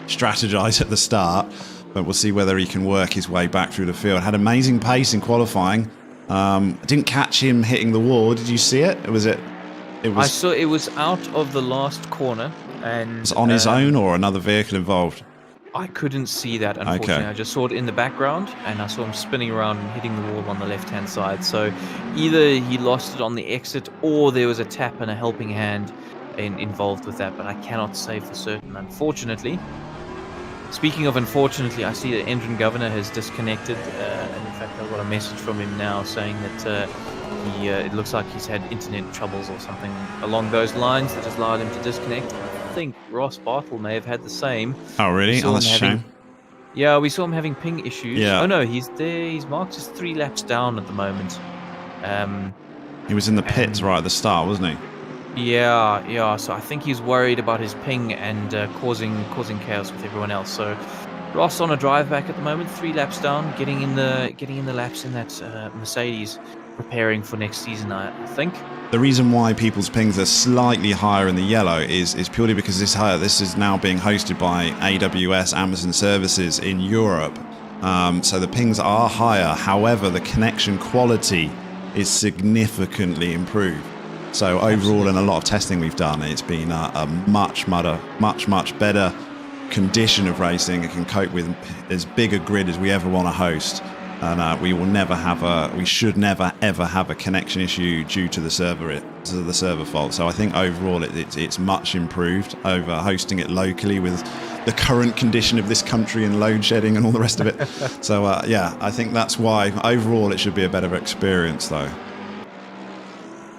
strategize at the start, but we'll see whether he can work his way back through the field. Had amazing pace in qualifying. I didn't catch him hitting the wall. Did you see it? I saw it was out of the last corner, and was on his own or another vehicle involved. I couldn't see that, unfortunately. Okay. I just saw it in the background, and I saw him spinning around and hitting the wall on the left-hand side. So either he lost it on the exit, or there was a tap and a helping hand involved with that. But I cannot say for certain, unfortunately. Speaking of unfortunately, I see that Endrin Governor has disconnected, and in fact I've got a message from him now saying that it looks like he's had internet troubles or something along those lines that has allowed him to disconnect. I think Ross Bartle may have had the same. Oh, really? Oh, that's a shame. Yeah, we saw him having ping issues. Yeah. Oh no, he's there. He's marked as 3 laps down at the moment. He was in the pits right at the start, wasn't he? Yeah. So I think he's worried about his ping and causing chaos with everyone else. So Ross on a drive back at the moment, 3 laps down, getting in the laps in that Mercedes, preparing for next season. I think. The reason why people's pings are slightly higher in the yellow is purely because this is now being hosted by AWS Amazon services in Europe. So the pings are higher. However, the connection quality is significantly improved. So overall, in a lot of testing we've done, it's been a much better condition of racing. It can cope with as big a grid as we ever want to host. And we should never ever have a connection issue due to the server fault. So I think overall it's much improved over hosting it locally with the current condition of this country and load shedding and all the rest of it. So yeah, I think that's why overall it should be a better experience though.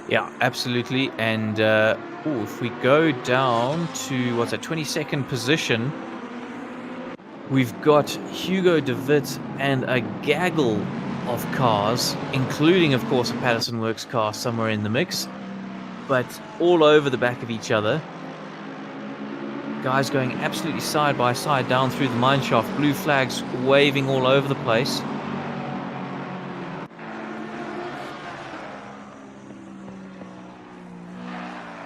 Yeah, absolutely. And if we go down to 22nd position. We've got Hugo de Wit and a gaggle of cars, including, of course, a Patterson Works car somewhere in the mix, but all over the back of each other. Guys going absolutely side by side down through the mineshaft, blue flags waving all over the place.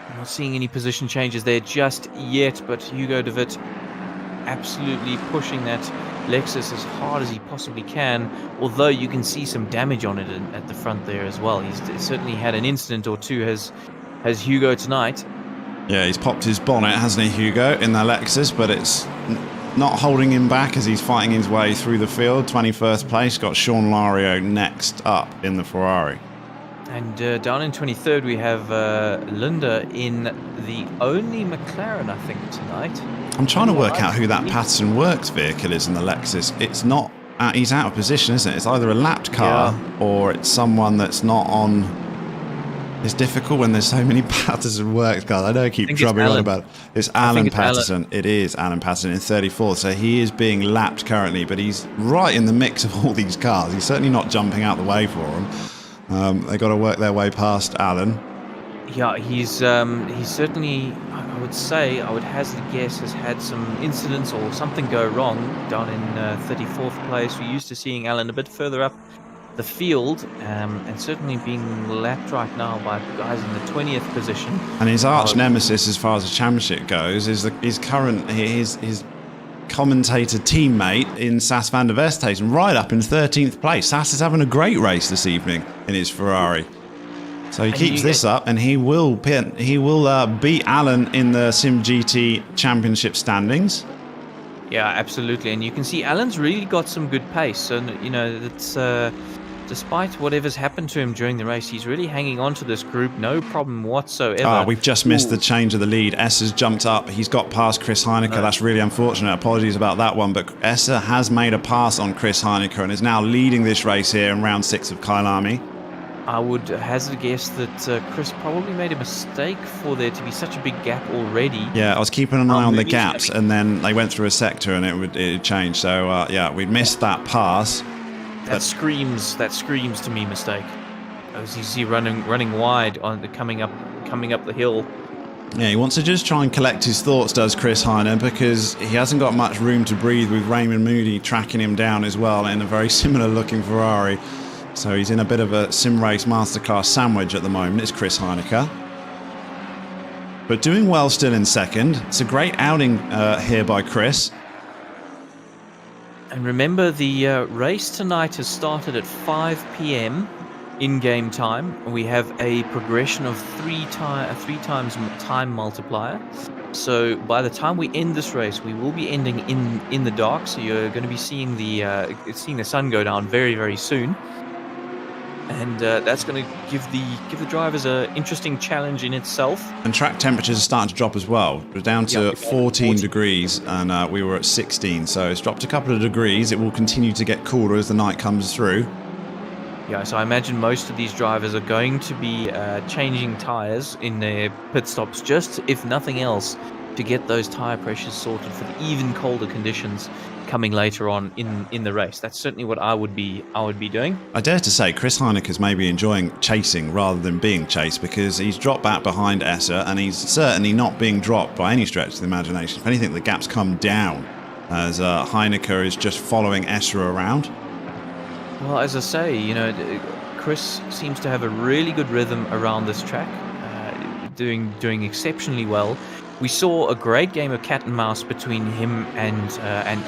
I'm not seeing any position changes there just yet, but Hugo de Wit absolutely pushing that Lexus as hard as he possibly can, although you can see some damage on it at the front there as well. He's certainly had an incident or two, has Hugo tonight. Yeah, he's popped his bonnet, hasn't he, Hugo, in the Lexus, but it's not holding him back as he's fighting his way through the field. 21st place, got Sean Lario next up in the Ferrari. And down in 23rd, we have Linda in the only McLaren, I think, tonight. I'm trying to work out who that Patterson Works vehicle is in the Lexus. It's not... he's out of position, isn't it? It's either a lapped car or it's someone that's not on... It's difficult when there's so many Patterson Works cars. I know I keep drubbing on about it. It's Alan Patterson. It is Alan Patterson in 34th. So he is being lapped currently, but he's right in the mix of all these cars. He's certainly not jumping out the way for them. They got to work their way past Alan. Yeah, he's certainly, I would hazard a guess, has had some incidents or something go wrong down in 34th place. We're used to seeing Alan a bit further up the field, and certainly being lapped right now by guys in the 20th position. And his arch nemesis, as far as the championship goes, is his commentator teammate in Sas van der Westhuizen, right up in 13th place. Sas is having a great race this evening in his Ferrari. So he keeps this up, and he will beat Alan in the simGT championship standings. Yeah, absolutely. And you can see Alan's really got some good pace. And, you know, that's despite whatever's happened to him during the race, he's really hanging on to this group, no problem whatsoever. We've just missed the change of the lead. Essa has jumped up. He's got past Chris Heineke. That's really unfortunate. Apologies about that one. But Essa has made a pass on Chris Heineke and is now leading this race here in round 6 of Kyalami. I would hazard a guess that Chris probably made a mistake for there to be such a big gap already. Yeah, I was keeping an eye on the gaps, and then they went through a sector and it changed. So yeah, we missed that pass. That screams to me mistake. As you see running wide on coming up the hill. Yeah, he wants to just try and collect his thoughts, does Chris Heine, because he hasn't got much room to breathe with Raymond Moody tracking him down as well in a very similar looking Ferrari. So he's in a bit of a sim race masterclass sandwich at the moment. It's Chris Heineke. But doing well still in second. It's a great outing here by Chris. And remember, the race tonight has started at 5 p.m. in-game time. We have a progression of three times time multiplier. So by the time we end this race, we will be ending in the dark. So you're going to be seeing the sun go down very, very soon, and that's going to give the drivers a interesting challenge in itself. And track temperatures are starting to drop as well. We're down to 14 degrees, and we were at 16. So it's dropped a couple of degrees. It will continue to get cooler as the night comes through. Yeah, so I imagine most of these drivers are going to be changing tyres in their pit stops, just if nothing else, to get those tyre pressures sorted for the even colder conditions coming later on in the race. That's certainly what I would be doing. I dare to say Chris Heineke's maybe enjoying chasing rather than being chased, because he's dropped back behind Esser, and he's certainly not being dropped by any stretch of the imagination. If anything, the gap's come down as Heineke is just following Esser around. Well, as I say, Chris seems to have a really good rhythm around this track, doing exceptionally well. We saw a great game of cat and mouse between him and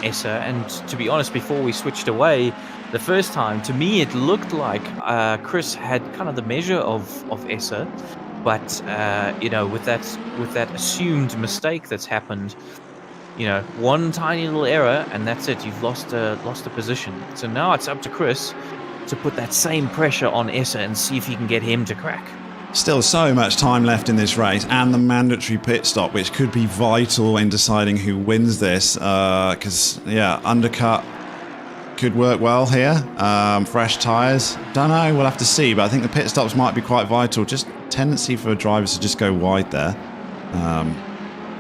Esser, and to be honest, before we switched away the first time, to me it looked like Chris had kind of the measure of Esser, but with that assumed mistake that's happened. One tiny little error, and that's it. You've lost a position. So now it's up to Chris to put that same pressure on Esser and see if he can get him to crack. Still so much time left in this race, and the mandatory pit stop, which could be vital in deciding who wins this. Because, undercut could work well here. Fresh tyres. Don't know, we'll have to see. But I think the pit stops might be quite vital. Just tendency for drivers to just go wide there.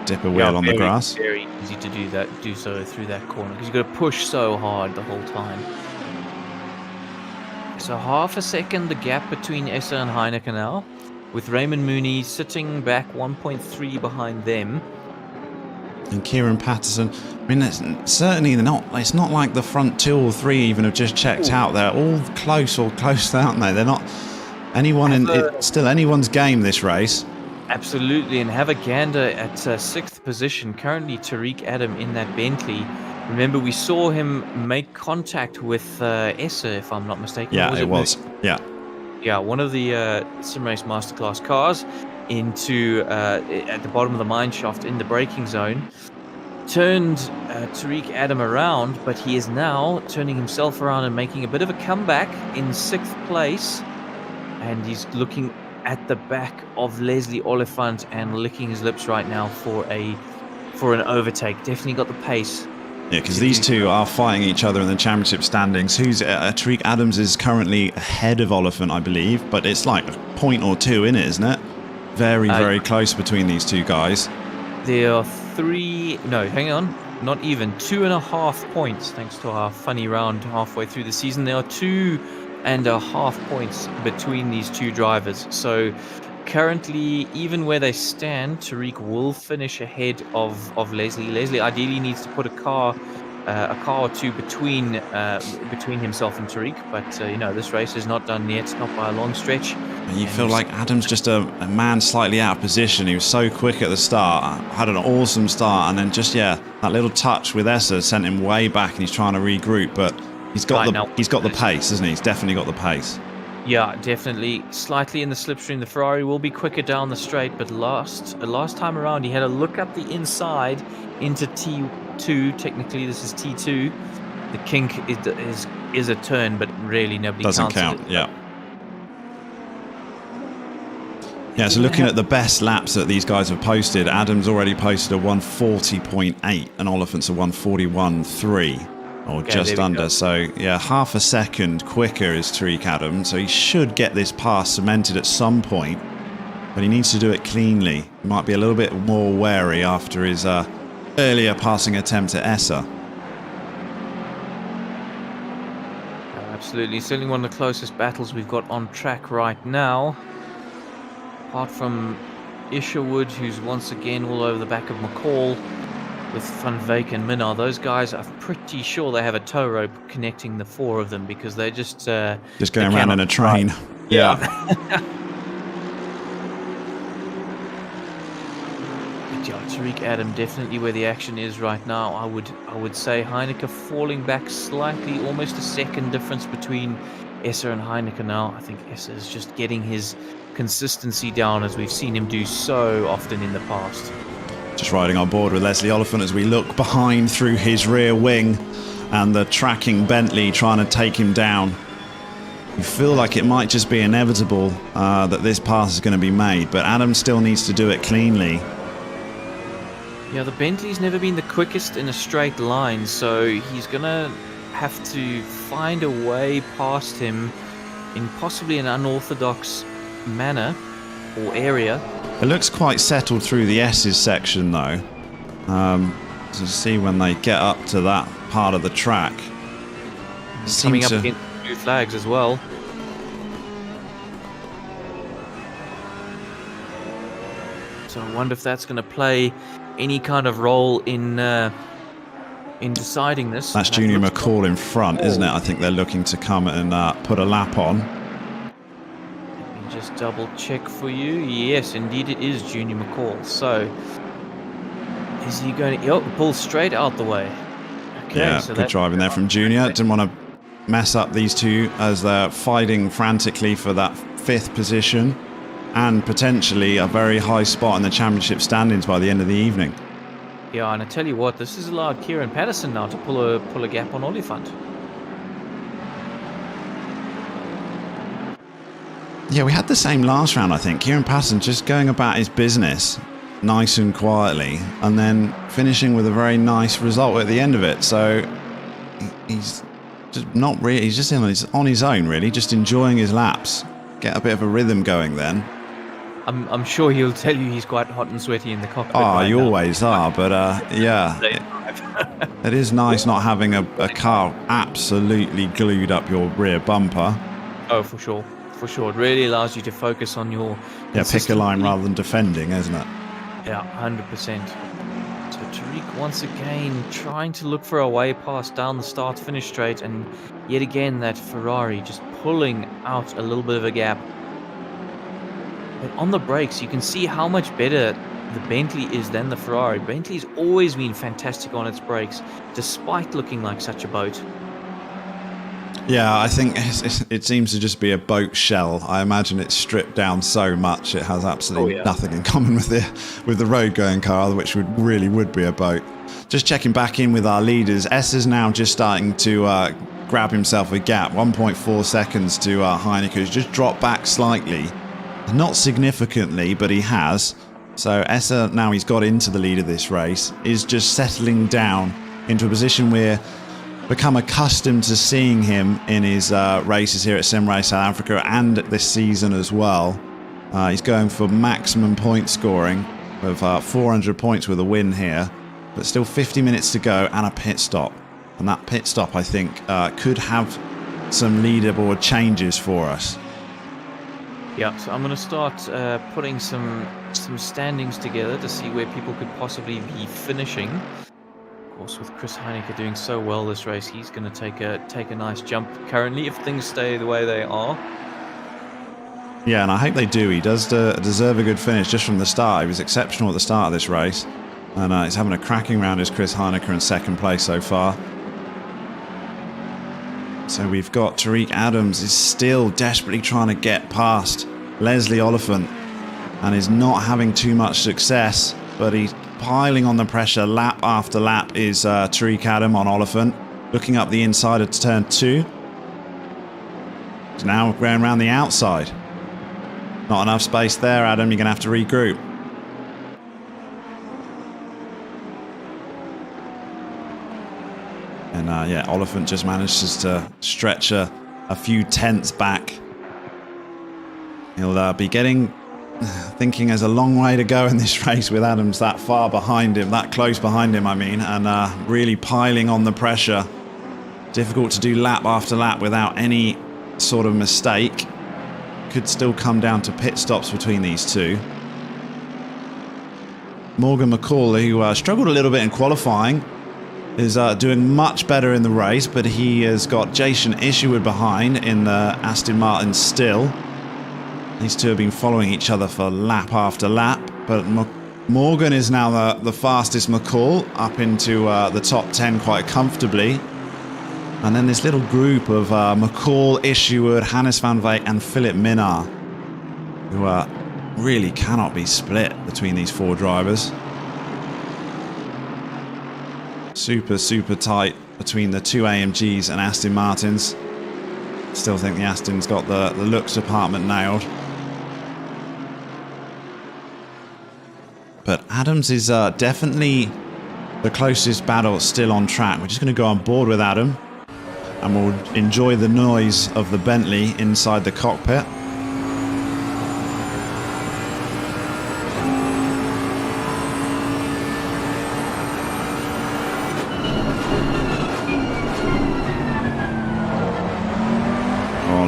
Dip a wheel on the grass. Very easy to do so through that corner, because you've got to push so hard the whole time. So half a second the gap between Esser and Heineke now, with Raymond Mooney sitting back 1.3 behind them. And Kieran Patterson, I mean, it's not like the front 2 or 3 even have just checked out. They're all close, aren't they? They're not it's still anyone's game, this race. Absolutely, and have a gander at 6th position. Currently, Tariq Adam in that Bentley. Remember, we saw him make contact with Esser, if I'm not mistaken. Yeah, it was. Yeah. Yeah, one of the Sim Race Masterclass cars into at the bottom of the mine shaft in the braking zone. Turned Tariq Adam around, but he is now turning himself around and making a bit of a comeback in 6th place. And he's looking at the back of Leslie Oliphant and licking his lips right now for an overtake. Definitely got the pace. Yeah, because these two are fighting each other in the championship standings. Tariq Adams is currently ahead of Oliphant, I believe, but it's like a point or two in it, isn't it? Very, very close between these two guys. There are 2.5 points, thanks to our funny round halfway through the season. There are 2.5 points between these two drivers. So currently, even where they stand, Tariq will finish ahead of Leslie. Leslie ideally needs to put a car or two between himself and Tariq, but this race is not done yet, not by a long stretch. And you feel like Adam's just a man slightly out of position. He was so quick at the start, had an awesome start, and then just that little touch with Esser sent him way back, and he's trying to regroup, but he's got the pace, hasn't he? He's definitely got the pace. Yeah, definitely. Slightly in the slipstream. The Ferrari will be quicker down the straight, but last time around, he had a look up the inside into T2. Technically, this is T2. The kink is a turn, but really nobody doesn't count. Yeah. Yeah, so looking at the best laps that these guys have posted, Adam's already posted a 140.8 and Oliphant's a 141.3. Or just under. So, half a second quicker is Tariq Adam. So he should get this pass cemented at some point. But he needs to do it cleanly. He might be a little bit more wary after his earlier passing attempt at Esser. Absolutely. Certainly one of the closest battles we've got on track right now. Apart from Isherwood, who's once again all over the back of McCall. With Van Veek and Minnar, those guys, I'm pretty sure they have a tow rope connecting the 4 of them, because they're just going around in a train. Yeah. Tariq Adam definitely where the action is right now. I would say Heineke falling back slightly, almost a second difference between Esser and Heineke now. I think Esser is just getting his consistency down, as we've seen him do so often in the past. Just riding on board with Leslie Oliphant as we look behind through his rear wing and the tracking Bentley trying to take him down. You feel like it might just be inevitable that this pass is going to be made, but Adam still needs to do it cleanly. Yeah, the Bentley's never been the quickest in a straight line, so he's going to have to find a way past him in possibly an unorthodox manner or area. It looks quite settled through the S's section though. To see when they get up to that part of the track. Coming up against blue flags as well. So I wonder if that's going to play any kind of role in deciding this. That's Junior McCall in front, isn't it? I think they're looking to come and put a lap on. Let me just double check for you. Yes, indeed it is Junior McCall. So is he going to pull straight out the way? Okay, yeah, so good driving there from Junior. Didn't want to mess up these two as they're fighting frantically for that 5th position and potentially a very high spot in the championship standings by the end of the evening. Yeah, and I tell you what, this has allowed Kieran Patterson now to pull a gap on Oliphant. Yeah, we had the same last round, I think. Kieran Patterson just going about his business nice and quietly and then finishing with a very nice result at the end of it. So he's just not really, he's just on his own really, just enjoying his laps. Get a bit of a rhythm going then. I'm sure he'll tell you he's quite hot and sweaty in the cockpit. Oh, you always are, but yeah. It is nice not having a car absolutely glued up your rear bumper. Oh, for sure. For sure. It really allows you to focus on your... Yeah, pick a line rather than defending, isn't it? Yeah, 100%. So Tariq once again trying to look for a way past down the start-finish straight, and yet again that Ferrari just pulling out a little bit of a gap. But on the brakes, you can see how much better the Bentley is than the Ferrari. Bentley's always been fantastic on its brakes, despite looking like such a boat. Yeah, I think it seems to just be a boat shell. I imagine it's stripped down so much it has absolutely nothing in common with the road-going car, which really would be a boat. Just checking back in with our leaders. S is now just starting to grab himself a gap. 1.4 seconds to Heineke, who's just dropped back slightly. Not significantly, but he has. So Essa, now he's got into the lead of this race, is just settling down into a position where become accustomed to seeing him in his races here at SimRace South Africa and this season as well. He's going for maximum point scoring of 400 points with a win here, but still 50 minutes to go and a pit stop. And that pit stop, I think, could have some leaderboard changes for us. Yeah, so I'm going to start putting some standings together to see where people could possibly be finishing. Of course, with Chris Heineke doing so well this race, he's going to take a nice jump currently if things stay the way they are. Yeah, and I hope they do. He does deserve a good finish just from the start. He was exceptional at the start of this race, and he's having a cracking round as Chris Heineke in 2nd place so far. So we've got Tariq Adams is still desperately trying to get past Leslie Oliphant and is not having too much success, but he's piling on the pressure lap after lap is Tariq Adam on Oliphant, looking up the inside of turn 2. He's now going around the outside. Not enough space there, Adam, you're going to have to regroup. And yeah, Oliphant just manages to stretch a few tenths back. He'll be thinking there's a long way to go in this race with Adams that far behind him, that close behind him, I mean, and really piling on the pressure. Difficult to do lap after lap without any sort of mistake. Could still come down to pit stops between these two. Morgan McCall, who struggled a little bit in qualifying, is doing much better in the race, but he has got Jason Isherwood behind in the Aston Martin still. These two have been following each other for lap after lap, but Morgan is now the fastest McCall, up into the top 10 quite comfortably. And then this little group of McCall, Isherwood, Hannes van Veet and Philip Minnaar, who really cannot be split between these 4 drivers. Super, super tight between the two AMGs and Aston Martins. Still think the Aston's got the looks department nailed. But Adams is definitely the closest battle still on track. We're just going to go on board with Adam. And we'll enjoy the noise of the Bentley inside the cockpit.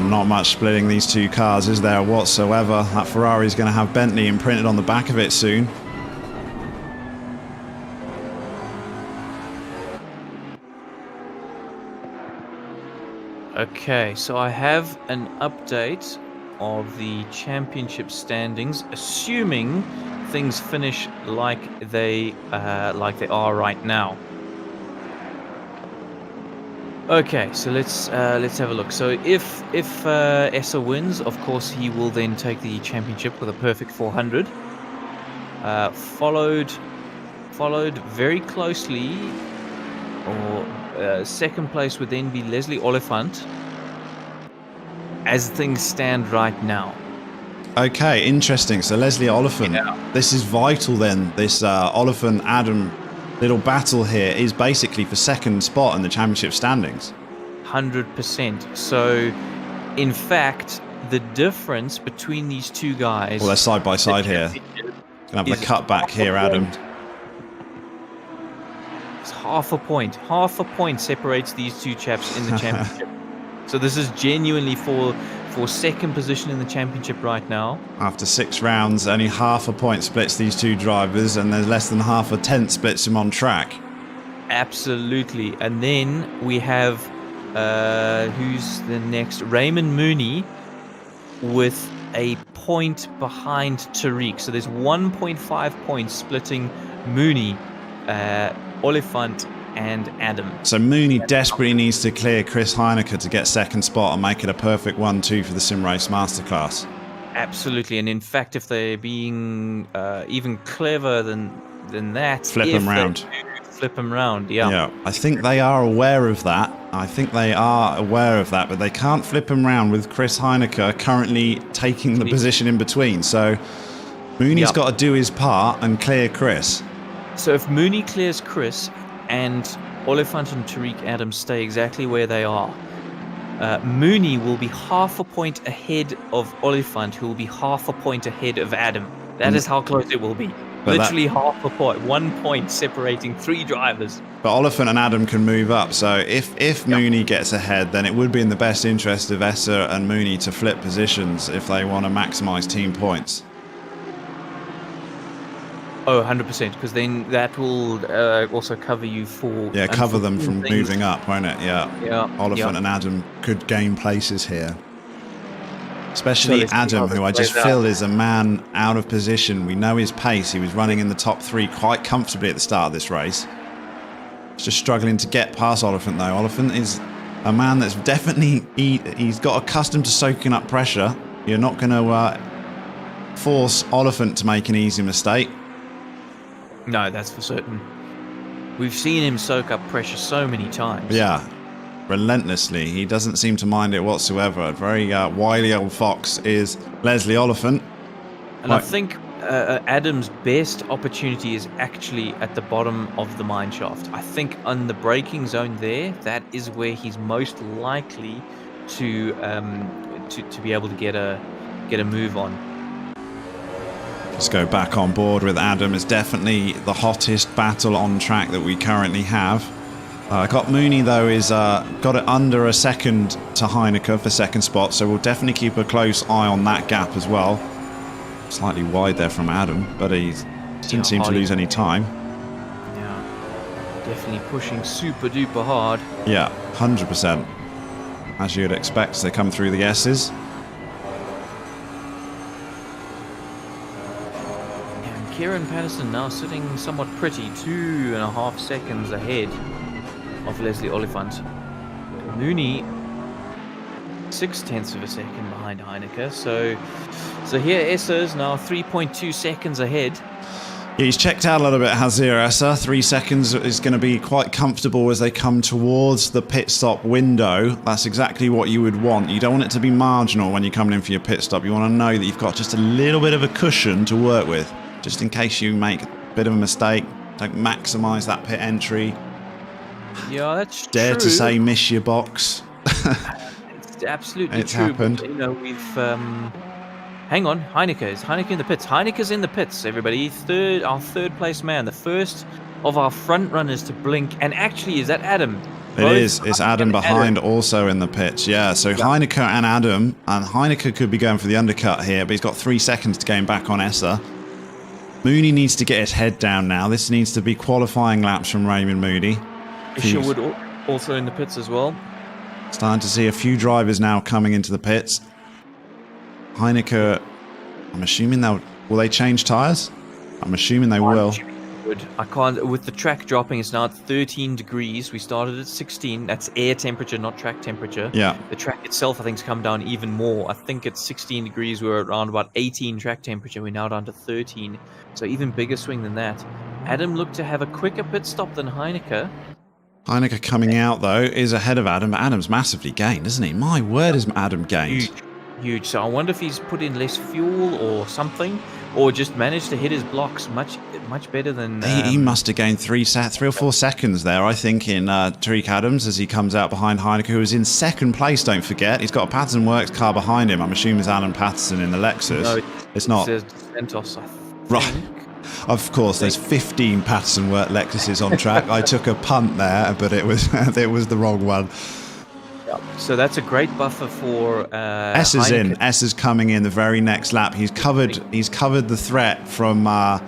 Not much splitting these two cars, is there, whatsoever? That Ferrari's going to have Bentley imprinted on the back of it soon. Okay, so I have an update of the championship standings, assuming things finish like they are right now. Okay, so let's have a look. So if Essa wins, of course he will then take the championship with a perfect 400. Followed very closely, or second place would then be Leslie Oliphant, as things stand right now. Okay, interesting. So Leslie Oliphant, this is vital then. This Oliphant Adam little battle here is basically for second spot in the championship standings. 100%. So, in fact, the difference between these two guys... Well, they're side by side here. Gonna have the cutback here, Adam. It's half a point. Half a point separates these two chaps in the championship. So this is genuinely for second position in the championship right now. After 6 rounds, only half a point splits these two drivers, and there's less than half a tenth splits them on track. Absolutely. And then we have, who's the next? Raymond Mooney with a point behind Tariq. So there's 1.5 points splitting Mooney, Oliphant, and Adam. So Mooney desperately needs to clear Chris Heineke to get second spot and make it a perfect 1-2 for the Sim Race Masterclass. Absolutely, and in fact, if they're being even clever than that, flip them round. Flip them round, yeah. Yeah, I think they are aware of that. But they can't flip him round with Chris Heineke currently taking the position in between. So Mooney's got to do his part and clear Chris. So if Mooney clears Chris, and Oliphant and Tariq Adams stay exactly where they are, Mooney will be half a point ahead of Oliphant, who will be half a point ahead of Adam. That is how close it will be. Literally half a point, 1 point separating 3 drivers. But Oliphant and Adam can move up, so if Mooney gets ahead, then it would be in the best interest of Essa and Mooney to flip positions if they want to maximise team points. Oh, 100%, because then that will also cover you for... Yeah, cover them from moving up, won't it? Yeah. Oliphant and Adam could gain places here. Especially Adam, who I just feel is a man out of position. We know his pace. He was running in the top 3 quite comfortably at the start of this race. He's just struggling to get past Oliphant, though. Oliphant is a man that's definitely... He's got accustomed to soaking up pressure. You're not going to force Oliphant to make an easy mistake. No, that's for certain. We've seen him soak up pressure so many times. Yeah, relentlessly. He doesn't seem to mind it whatsoever. A very wily old fox is Leslie Oliphant. And I think Adam's best opportunity is actually at the bottom of the mine shaft. I think on the braking zone there, that is where he's most likely to be able to get a move on. Let's go back on board with Adam. It's definitely the hottest battle on track that we currently have. Got Mooney, though, is got it under a second to Heineke for second spot, so we'll definitely keep a close eye on that gap as well. Slightly wide there from Adam, but he didn't seem to lose any time. Yeah, definitely pushing super duper hard. Yeah, 100%. As you'd expect, they come through the S's. Kieran Patterson now sitting somewhat pretty, 2.5 seconds ahead of Leslie Oliphant. Mooney, 0.6 of a second behind Heineke. So here Essa is now 3.2 seconds ahead. Yeah, he's checked out a little bit, Hazir Essa. 3 seconds is going to be quite comfortable as they come towards the pit stop window. That's exactly what you would want. You don't want it to be marginal when you're coming in for your pit stop. You want to know that you've got just a little bit of a cushion to work with, just in case you make a bit of a mistake. Don't maximise that pit entry. Yeah, that's Dare true. to say miss your box. It's absolutely it's true. happened. But, you know, we've... hang on, Heineke. Is Heineke in the pits? Heineke's in the pits, everybody. Our third place man. The first of our front runners to blink. And actually, is that Adam? It is. It's Adam behind, also in the pits. Yeah, so Heineke and Adam. And Heineke could be going for the undercut here, but he's got 3 seconds to gain back on Essa. Mooney needs to get his head down now. This needs to be qualifying laps from Raymond Mooney. Isherwood also in the pits as well. Starting to see a few drivers now coming into the pits. Heineke, I'm assuming will they change tyres? I'm assuming they will. I can't, with the track dropping, it's now at 13 degrees. We started at 16. That's air temperature, not track temperature. Yeah. The track itself, I think, has come down even more. I think it's 16 degrees. We were around about 18 track temperature. We're now down to 13. So even bigger swing than that. Adam looked to have a quicker pit stop than Heineke. Heineke coming out, though, is ahead of Adam. But Adam's massively gained, isn't he? My word, is Adam gained. Huge. So I wonder if he's put in less fuel or something, or just managed to hit his blocks much better than... He must have gained 3 or 4 seconds there, I think, in Tariq Adams as he comes out behind Heineke, who is in second place, don't forget. He's got a Patterson Works car behind him. I'm assuming it's Alan Patterson in the Lexus. No, it's not. It says Santos, I think. Right. Of course, there's 15 Patterson Work Lexuses on track. I took a punt there, but it was the wrong one. So that's a great buffer for S is in. S is coming in the very next lap. He's covered the threat from our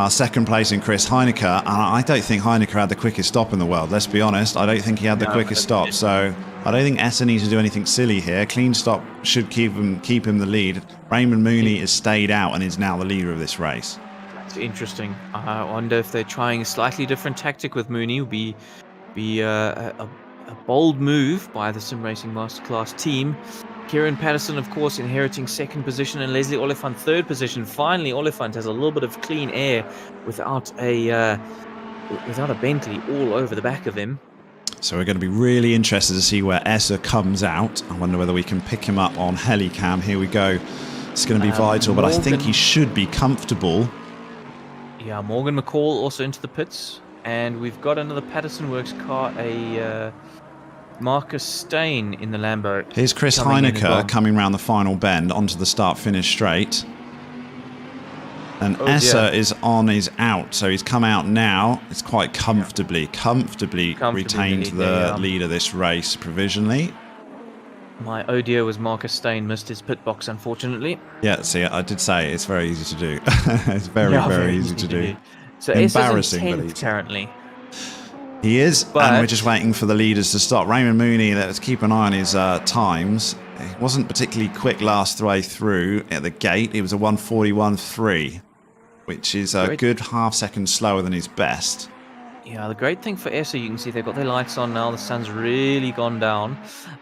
second place in Chris Heineke, and I don't think Heineke had the quickest stop in the world. Let's be honest. I don't think he had the quickest stop. So I don't think Essa needs to do anything silly here. Clean stop should keep him the lead. Raymond Mooney has stayed out and is now the leader of this race. That's interesting. I wonder if they're trying a slightly different tactic with Mooney. Would be a bold move by the Sim Racing Masterclass team. Kieran Patterson, of course, inheriting second position, and Leslie Oliphant third position. Finally, Oliphant has a little bit of clean air without a Bentley all over the back of him. So we're going to be really interested to see where Essa comes out. I wonder whether we can pick him up on Helicam. Here we go. It's going to be vital, but I think he should be comfortable. Yeah, Morgan McCall also into the pits. And we've got another Patterson Works car, a Marcus Stain in the Lambo. Here's Chris Heineke coming round the final bend onto the start-finish straight. And Essa is out, so he's come out now. It's quite comfortably retained the lead of this race provisionally. My oh dear was Marcus Stain missed his pit box, unfortunately. Yeah, see, I did say it's very easy to do. It's very easy to do. So Embarrassing, Essa's in 10th currently. He is, and we're just waiting for the leaders to stop. Raymond Mooney, let's keep an eye on his times. He wasn't particularly quick last way through at the gate. It was a 1:41.3, which is a good half second slower than his best. Yeah, the great thing for Essa, you can see they've got their lights on now. The sun's really gone down.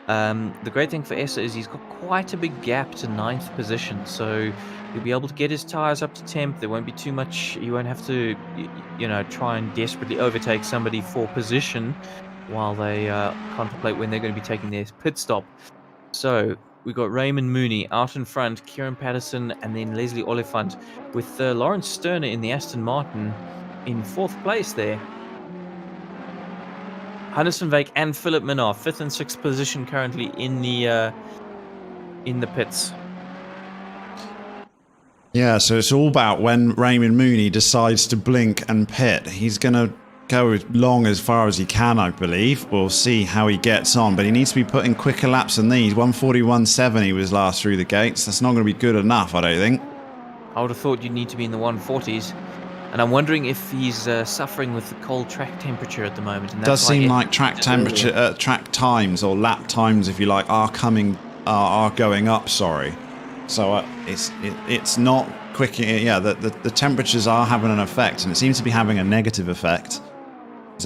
The great thing for Essa is he's got quite a big gap to 9th position, so he'll be able to get his tyres up to temp. There won't be too much. You won't have to, try and desperately overtake somebody for position while they contemplate when they're going to be taking their pit stop. So we've got Raymond Mooney out in front, Kieran Patterson, and then Leslie Oliphant with Lawrence Sterner in the Aston Martin in 4th place there. Hannes van Wyk and Philip Minnaar, 5th and 6th position currently in the pits. Yeah, so it's all about when Raymond Mooney decides to blink and pit. He's going to go long as far as he can, I believe. We'll see how he gets on, but he needs to be putting quicker laps than these. 1:41.7 he was last through the gates. That's not going to be good enough, I don't think. I would have thought you'd need to be in the 140s. And I'm wondering if he's suffering with the cold track temperature at the moment. And it does seem like track temperature, track times or lap times, if you like, are going up. Sorry, so it's not quick. Yeah, the temperatures are having an effect, and it seems to be having a negative effect. As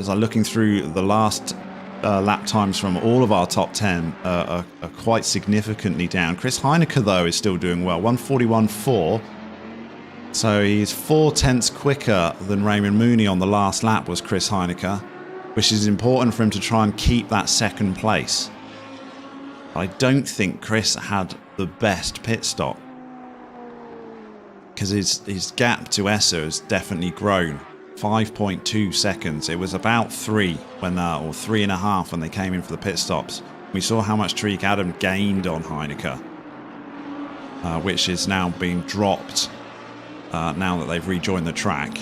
I'm looking through the last lap times from all of our top 10 are quite significantly down. Chris Heineke though is still doing well. 1:41.4. So he's 0.4 quicker than Raymond Mooney on the last lap was Chris Heineke, which is important for him to try and keep that second place. I don't think Chris had the best pit stop, because his gap to Essa has definitely grown. 5.2 seconds. It was about 3 when, or 3.5 when they came in for the pit stops. We saw how much Tariq Adam gained on Heineke, which is now being dropped now that they've rejoined the track.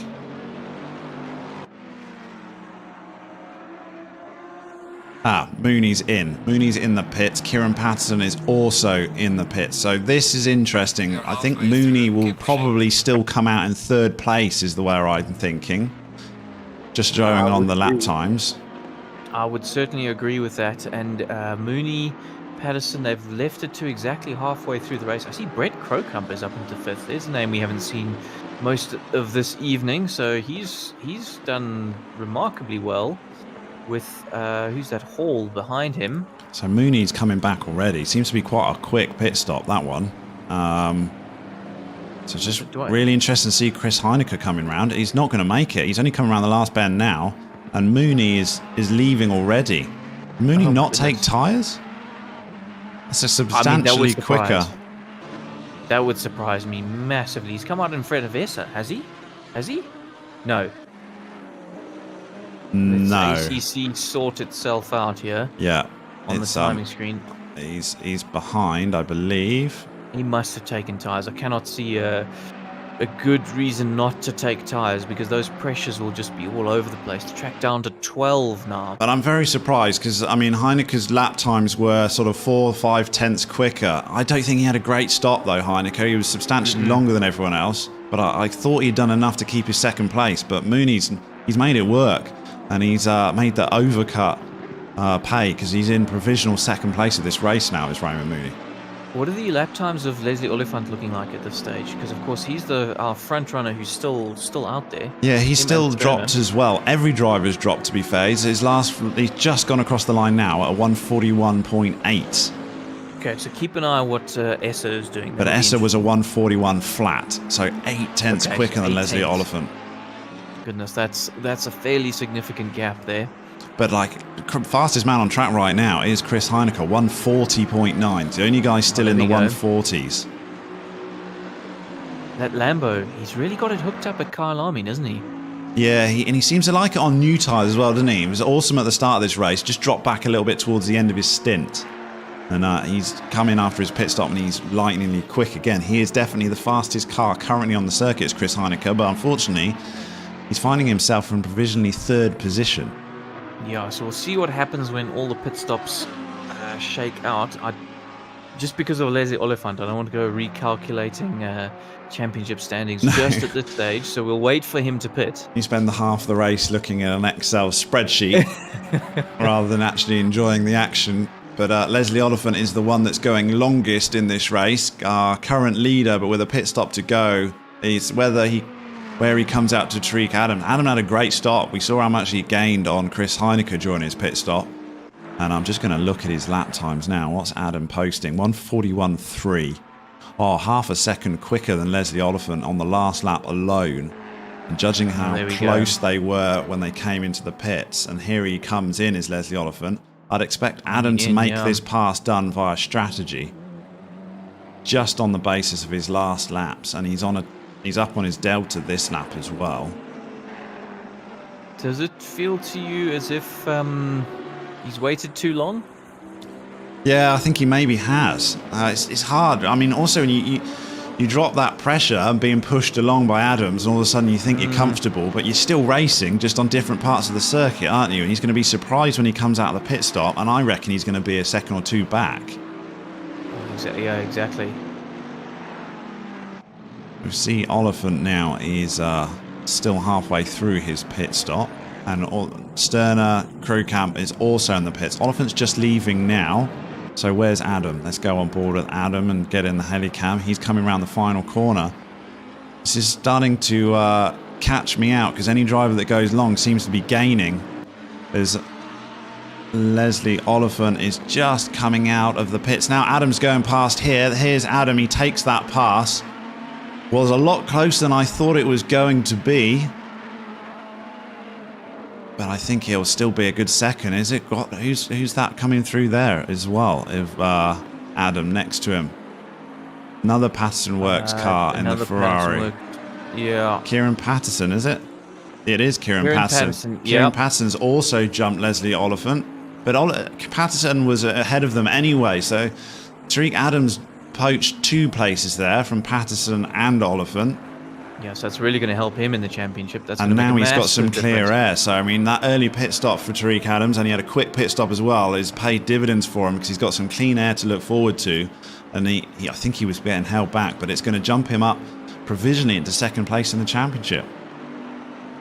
Mooney's in. Mooney's in the pits. Kieran Patterson is also in the pits. So this is interesting. I think Mooney will probably still come out in 3rd place is the way I'm thinking. Just showing on the lap times. I would certainly agree with that. And Mooney, Patterson, they've left it to exactly halfway through the race. I see Brett Crocump is up into 5th. There's a name we haven't seen most of this evening. So he's done remarkably well. With who's that Hall behind him? So Mooney's coming back already. Seems to be quite a quick pit stop, that one. So just really interesting to see Chris Heineke coming round. He's not going to make it. He's only coming around the last bend now, and Mooney is leaving already. Mooney not take tyres? That's a substantially quicker. That would surprise me massively. He's come out in front of Essa, has he? Has he? No. No. ACC sort itself out here. Yeah. On the timing screen. He's behind, I believe. He must have taken tyres. I cannot see a good reason not to take tyres, because those pressures will just be all over the place. The track down to 12 now. But I'm very surprised because, I mean, Heineke's lap times were sort of 4 or 5 tenths quicker. I don't think he had a great stop, though, Heineke. He was substantially longer than everyone else. But I thought he'd done enough to keep his 2nd place. But Mooney's made it work. And he's made the overcut pay, because he's in provisional 2nd place of this race now, is Raymond Mooney. What are the lap times of Leslie Oliphant looking like at this stage? Because, of course, he's our front runner who's still out there. Yeah, he's still dropped as well. Every driver's dropped, to be fair. He's just gone across the line now at a 141.8. Okay, so keep an eye on what Essa is doing. But Essa was a 141 flat, so 8 tenths quicker than Leslie Oliphant. Goodness, that's a fairly significant gap there. But like, fastest man on track right now is Chris Heineke, 140.9. The only guy still in the 140s. That Lambo, he's really got it hooked up at Kyalami, doesn't he? Yeah, and he seems to like it on new tyres as well, doesn't he? It was awesome at the start of this race, just dropped back a little bit towards the end of his stint. And he's come in after his pit stop and he's lightningly quick again. He is definitely the fastest car currently on the circuit, is Chris Heineke, but unfortunately, he's finding himself in provisionally 3rd position. Yeah, so we'll see what happens when all the pit stops shake out. Just because of Leslie Oliphant, I don't want to go recalculating championship standings just at this stage, so we'll wait for him to pit. You spend the half of the race looking at an Excel spreadsheet rather than actually enjoying the action. But Leslie Oliphant is the one that's going longest in this race. Our current leader, but with a pit stop to go, is where he comes out to Tariq Adam. Adam had a great stop. We saw how much he gained on Chris Heineke during his pit stop. And I'm just going to look at his lap times now. What's Adam posting? 141.3. Oh, half a second quicker than Leslie Oliphant on the last lap alone. And judging how close they were when they came into the pits. And here he comes in, is Leslie Oliphant. I'd expect Adam to make this pass done via strategy. Just on the basis of his last laps. And he's up on his delta this lap as well. Does it feel to you as if he's waited too long? Yeah, I think he maybe has. It's hard. I mean, also when you drop that pressure and being pushed along by Adams, and all of a sudden you think you're comfortable, but you're still racing just on different parts of the circuit, aren't you? And he's going to be surprised when he comes out of the pit stop, and I reckon he's going to be a second or two back. Yeah, exactly. We see Oliphant now is still halfway through his pit stop, and Sterner Crewcamp is also in the pits. Oliphant's just leaving now, so where's Adam? Let's go on board with Adam and get in the helicam. He's coming around the final corner. This is starting to catch me out, because any driver that goes long seems to be gaining. There's Leslie Oliphant is just coming out of the pits. Now Adam's going past here. Here's Adam. He takes that pass. was a lot closer than I thought it was going to be. But I think he'll still be a good second. Is it? Who's that coming through there as well? If Adam next to him. Another Patterson Works car in the Ferrari. Yeah. Kieran Patterson, is it? It is Kieran Patterson. Kieran Patterson's also jumped Leslie Oliphant. But Patterson was ahead of them anyway. So Tariq Adams poached 2 places there from Patterson and Oliphant. Yeah, so that's really going to help him in the championship. And now he's got some clear air. So, I mean, that early pit stop for Tariq Adams, and he had a quick pit stop as well, has paid dividends for him because he's got some clean air to look forward to. And I think he was getting held back, but it's going to jump him up provisionally into second place in the championship.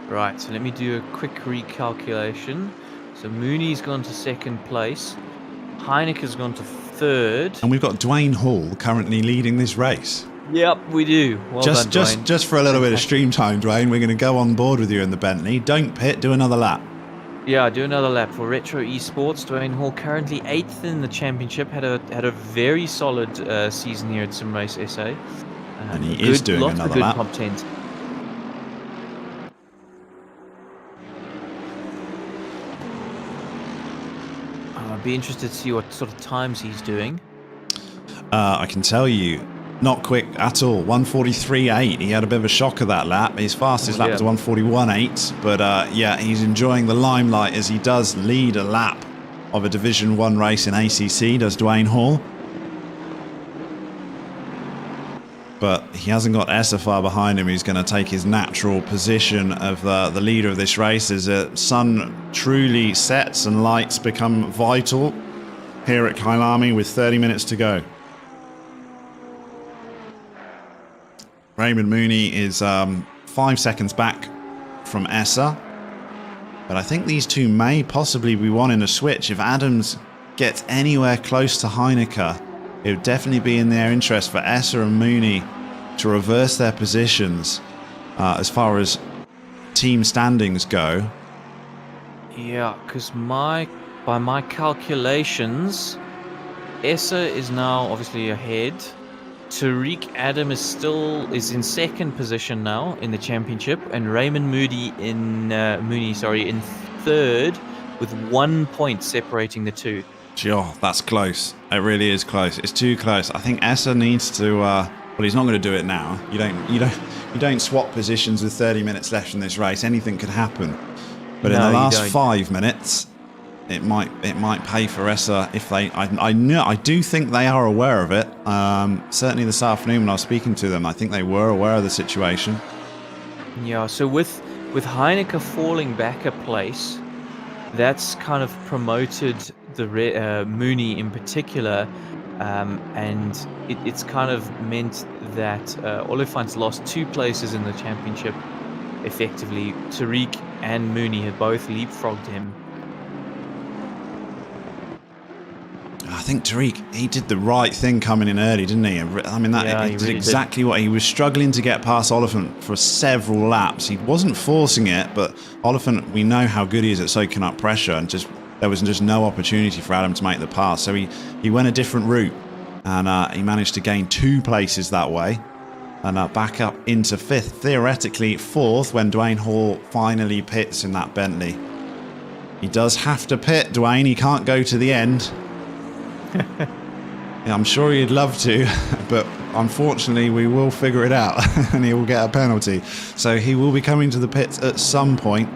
Right, so let me do a quick recalculation. So Mooney's gone to second place. Heineke's gone to third. And we've got Dwayne Hall currently leading this race. Yep, we do. Well done, Dwayne. Just for a little bit of stream time, Dwayne, we're going to go on board with you in the Bentley. Don't pit, do another lap. Yeah, do another lap for Retro Esports. Dwayne Hall currently 8th in the championship. Had a very solid season here at Sim Race SA. And he is doing another lap. Top 10s. I'd be interested to see what sort of times he's doing. I can tell you, not quick at all. 1:43.8. He had a bit of a shock of that lap. His fastest lap was 1:41.8. But yeah, he's enjoying the limelight as he does lead a lap of a Division 1 race in ACC, does Dwayne Hall. But he hasn't got Essafar behind him, who's going to take his natural position of the leader of this race as the sun truly sets and lights become vital here at Kyalami with 30 minutes to go. Raymond Mooney is 5 seconds back from Essa. But I think these two may possibly be one in a switch. If Adams gets anywhere close to Heineke, it would definitely be in their interest for Essa and Mooney to reverse their positions as far as team standings go. Yeah, because by my calculations, Essa is now obviously ahead. Tariq Adam is in second position now in the championship, and Raymond Mooney in third, with 1 point separating the two. Sure, that's close. It really is close. It's too close. I think Essa needs to. Well, he's not going to do it now. You don't swap positions with 30 minutes left in this race. Anything could happen. But in the last 5 minutes, it might pay for Essa if they. I do think they are aware of it. Certainly this afternoon when I was speaking to them, I think they were aware of the situation. Yeah. So with Heineke falling back a place, that's kind of promoted the Mooney in particular, and it's kind of meant that Oliphant's lost 2 places in the championship. Effectively, Tariq and Mooney have both leapfrogged him. I think Tariq, he did the right thing coming in early, didn't he? I mean, he did exactly what he was struggling to get past Oliphant for several laps. He wasn't forcing it, but Oliphant, we know how good he is at soaking up pressure, and there was just no opportunity for Adam to make the pass. So he went a different route, and he managed to gain 2 places that way, and back up into 5th, theoretically 4th, when Dwayne Hall finally pits in that Bentley. He does have to pit, Dwayne. He can't go to the end. Yeah, I'm sure he'd love to, but unfortunately we will figure it out and he will get a penalty. So he will be coming to the pits at some point.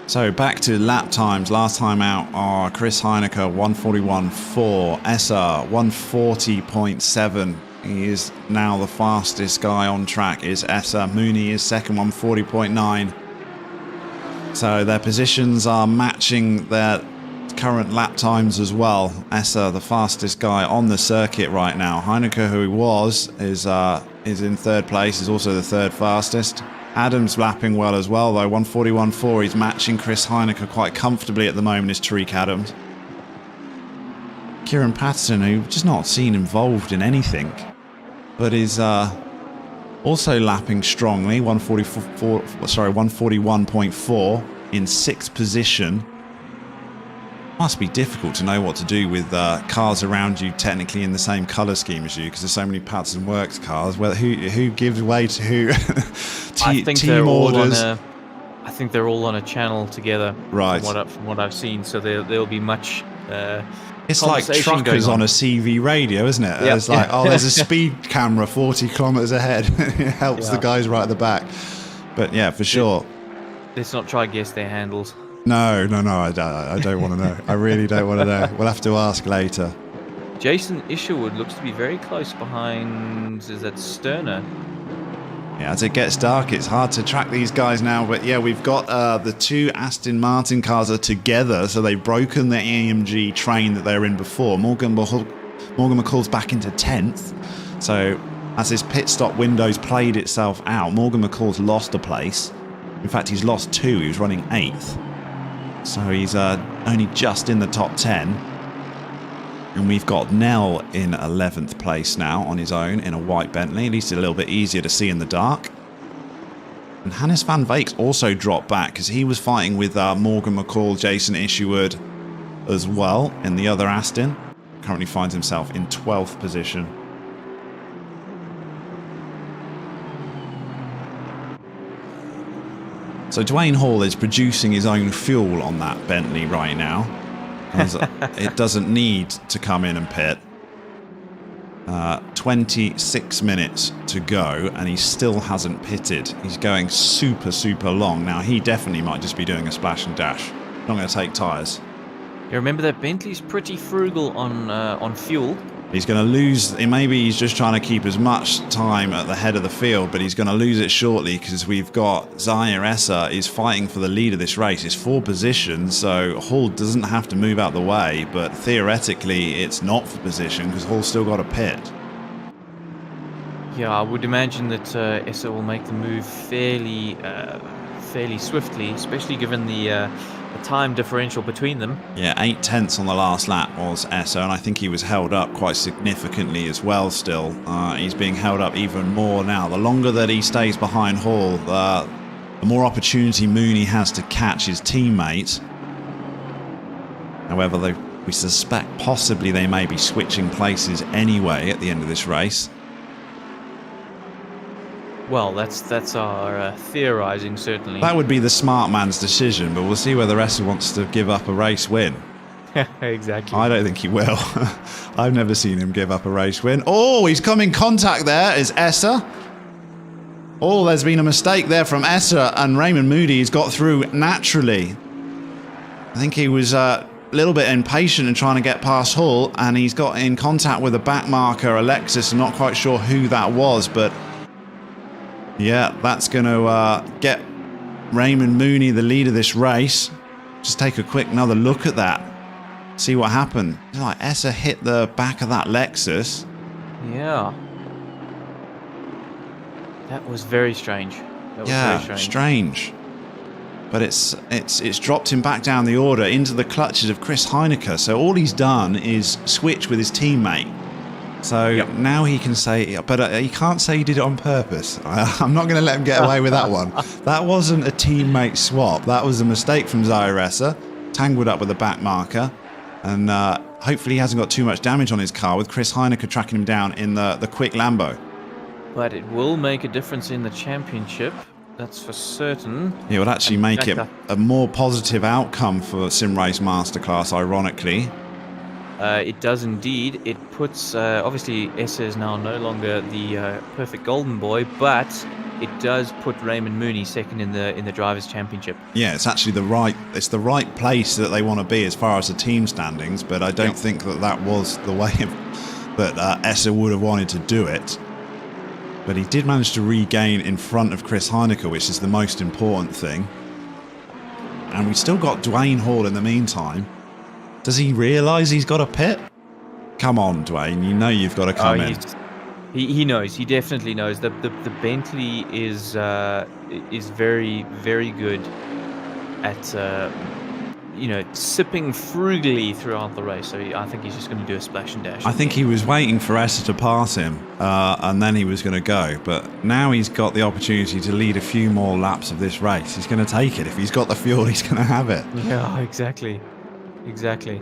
So back to lap times. Last time out are Chris Heineke 1:41.4, Essa 1:40.7. He is now the fastest guy on track, is Essa. Mooney is second, 1:40.9. So their positions are matching their current lap times as well. Essa, the fastest guy on the circuit right now. Heineke, who he was, is in 3rd place, is also the 3rd fastest. Adams lapping well as well, though, 1:41.4. He's matching Chris Heineke quite comfortably at the moment, is Tariq Adams. Kieran Patterson, who just not seen involved in anything, but is also lapping strongly, 1:41.4 in 6th position. Must be difficult to know what to do with cars around you technically in the same colour scheme as you, because there's so many Patterson Works cars. Well, who gives way to who? I think team orders. I think they're all on a channel together. Right. From what I've seen, so there'll be much. It's like truckers on a CV radio, isn't it? Yep. It's like, oh, there's a speed camera 40 kilometres ahead. It helps the guys right at the back. But yeah, for sure. Let's not try guess their handles. No, I don't want to know. I really don't want to know. We'll have to ask later. Jason Isherwood looks to be very close behind. Is that Sterner? Yeah, as it gets dark, it's hard to track these guys now. But yeah, we've got the two Aston Martin cars are together, so they've broken the AMG train that they were in before. Morgan McCall's back into 10th. So as this pit stop window's played itself out, Morgan McCall's lost a place. In fact, he's lost 2. He was running 8th. So he's only just in the top 10. And we've got Nell in 11th place now on his own in a white Bentley. At least a little bit easier to see in the dark. And Hannes van Veek's also dropped back because he was fighting with Morgan McCall, Jason Isherwood as well in the other Aston. Currently finds himself in 12th position. So Dwayne Hall is producing his own fuel on that Bentley right now. It doesn't need to come in and pit. 26 minutes to go and he still hasn't pitted. He's going super long. Now he definitely might just be doing a splash and dash. Not going to take tyres. You remember that Bentley's pretty frugal on fuel. He's going to lose. Maybe he's just trying to keep as much time at the head of the field, but he's going to lose it shortly because we've got Zaire Essa is fighting for the lead of this race. It's 4 positions, so Hall doesn't have to move out the way, but theoretically it's not for position because Hall's still got a pit. Yeah, I would imagine that Essa will make the move fairly swiftly, especially given the time differential between them. Yeah, 8/10 on the last lap was Essa, and I think he was held up quite significantly as well still. He's being held up even more now. The longer that he stays behind Hall, the more opportunity Mooney has to catch his teammate. However, we suspect possibly they may be switching places anyway at the end of this race. Well, that's our theorizing, certainly. That would be the smart man's decision, but we'll see whether Essa wants to give up a race win. Exactly. I don't think he will. I've never seen him give up a race win. Oh, he's come in contact there, is Essa. Oh, there's been a mistake there from Essa, and Raymond Moody has got through naturally. I think he was a little bit impatient in trying to get past Hall, and he's got in contact with a back marker, Alexis. I'm not quite sure who that was, but yeah, that's going to get Raymond Mooney the lead of this race. Just take a quick another look at that. See what happened. It's like Essa hit the back of that Lexus. Yeah. That was very strange. Very strange. But it's dropped him back down the order into the clutches of Chris Heineke. So all he's done is switch with his teammate. So now he can say, but he can't say he did it on purpose. I'm not going to let him get away with that one. That wasn't a teammate swap. That was a mistake from Zaire Essa, tangled up with a back marker. And hopefully he hasn't got too much damage on his car with Chris Heineke tracking him down in the quick Lambo. But it will make a difference in the championship. That's for certain. It would actually make it a more positive outcome for Sim Race Masterclass, ironically. It does indeed. It puts obviously Essa is now no longer the perfect golden boy, but it does put Raymond Mooney second in the drivers' championship. Yeah, it's actually the right place that they want to be as far as the team standings. But I don't think that was the way that Essa would have wanted to do it. But he did manage to regain in front of Chris Heineke, which is the most important thing. And we've still got Dwayne Hall in the meantime. Does he realise he's got a pit? Come on, Dwayne. You know you've got to come in. He knows. He definitely knows. The Bentley is very, very good at sipping frugally throughout the race. So I think he's just going to do a splash and dash. I think he was waiting for Essa to pass him, and then he was going to go. But now he's got the opportunity to lead a few more laps of this race. He's going to take it. If he's got the fuel, he's going to have it. Yeah, exactly. Exactly.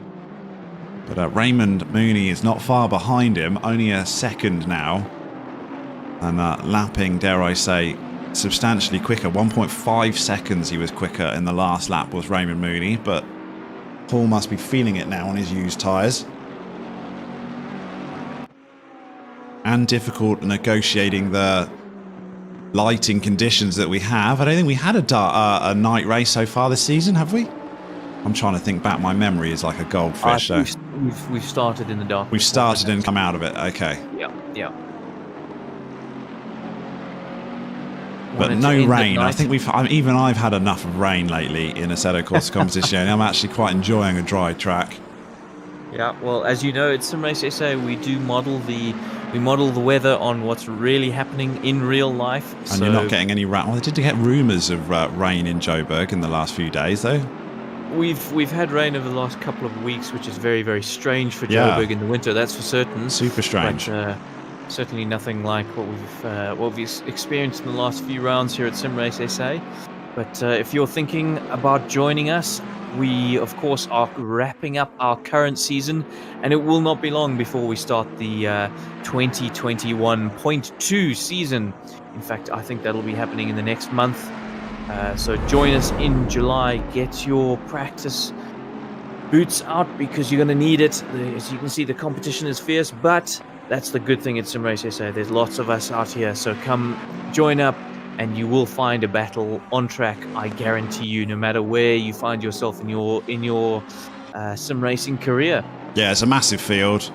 But Raymond Mooney is not far behind him, only a second now. And lapping, dare I say, substantially quicker. 1.5 seconds he was quicker in the last lap was Raymond Mooney, but Paul must be feeling it now on his used tyres. And difficult negotiating the lighting conditions that we have. I don't think we had a night race so far this season, have we? I'm trying to think back. My memory is like a goldfish. So we've started in the dark. We've started and come out of it. Okay. Yeah. But no rain. I think I've had enough of rain lately in Assetto Corsa competition. I'm actually quite enjoying a dry track. Yeah, well, as you know, at SimRace SA, we do model the weather on what's really happening in real life. And you're not getting any rain. Well, I did get rumours of rain in Joburg in the last few days, though. We've had rain over the last couple of weeks, which is very, very strange for Joburg in the winter. That's for certain. Super strange. But, certainly nothing like what we've experienced in the last few rounds here at SimRace SA. But if you're thinking about joining us, we of course are wrapping up our current season, and it will not be long before we start the 2021.2 season. In fact, I think that'll be happening in the next month. So join us in July. Get your practice boots out because you're going to need it. As you can see, the competition is fierce, but that's the good thing at SimRace SA. There's lots of us out here, so come join up and you will find a battle on track, I guarantee you, no matter where you find yourself in your sim racing career. Yeah, it's a massive field.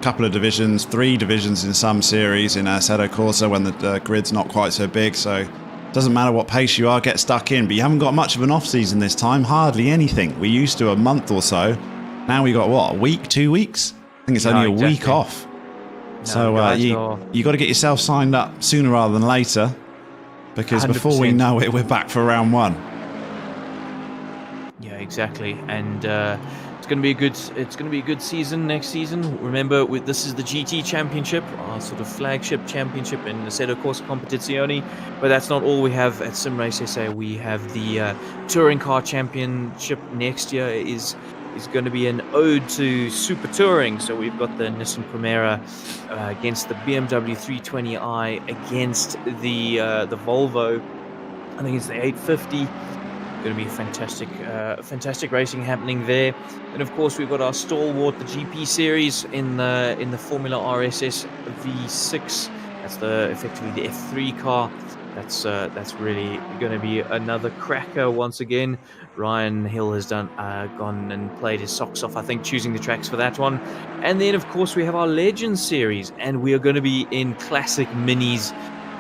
Couple of divisions, 3 divisions in some series in Assetto Corsa when the grid's not quite so big, so it doesn't matter what pace you are, get stuck in. But you haven't got much of an off-season this time, hardly anything. We used to a month or so. Now we got, what, a week, 2 weeks? I think it's only a week off. So you got to get yourself signed up sooner rather than later, because 100%. Before we know it, we're back for round 1. Yeah, exactly, and it's going to be a good season next season. Remember, this is the GT Championship, our sort of flagship championship in the Assetto Corsa Competizione. But that's not all we have at SimRace SA. We have the Touring Car Championship next year. Is going to be an ode to super touring. So we've got the Nissan Primera against the BMW 320i against the Volvo. I think it's the 850. Going to be fantastic racing happening there. And of course we've got our stalwart, the GP series in the Formula RSS V6. That's effectively the F3 car. That's really going to be another cracker once again. Ryan Hill has gone and played his socks off, I think, choosing the tracks for that one. And then, of course, we have our Legends series, and we are going to be in classic minis,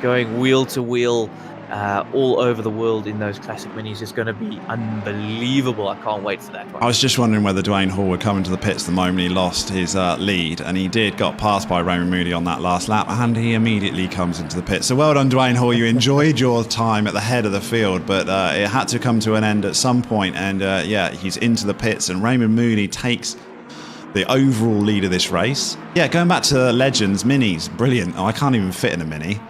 going wheel to wheel all over the world in those classic minis. It's going to be unbelievable. I can't wait for that one. I was just wondering whether Dwayne Hall would come into the pits the moment he lost his lead, and he got passed by Raymond Mooney on that last lap, and he immediately comes into the pits. So well done, Dwayne Hall. You enjoyed your time at the head of the field, but it had to come to an end at some point, and he's into the pits, and Raymond Mooney takes the overall lead of this race. Yeah, going back to Legends, minis, brilliant. Oh, I can't even fit in a mini.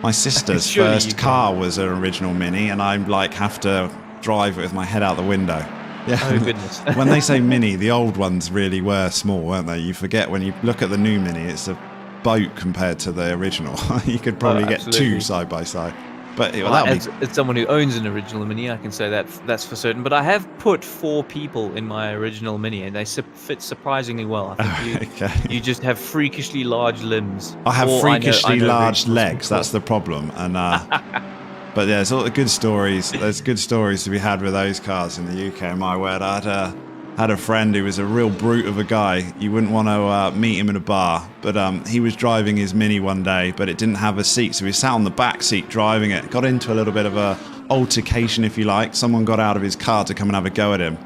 My sister's first car was an original Mini, and I have to drive it with my head out the window. Yeah. Oh, goodness. When they say Mini, the old ones really were small, weren't they? You forget when you look at the new Mini, it's a boat compared to the original. You could probably get 2 side by side. But as someone who owns an original Mini, I can say that's for certain. But I have put 4 people in my original Mini, and they fit surprisingly well. I think you just have freakishly large limbs. I have freakishly large legs. That's the problem. And but yeah, there's all the good stories. There's good stories to be had with those cars in the UK. My word, I had a friend who was a real brute of a guy. You wouldn't want to meet him in a bar, but he was driving his Mini one day, but it didn't have a seat, so he sat on the back seat driving it. Got into a little bit of a altercation, if you like. Someone got out of his car to come and have a go at him.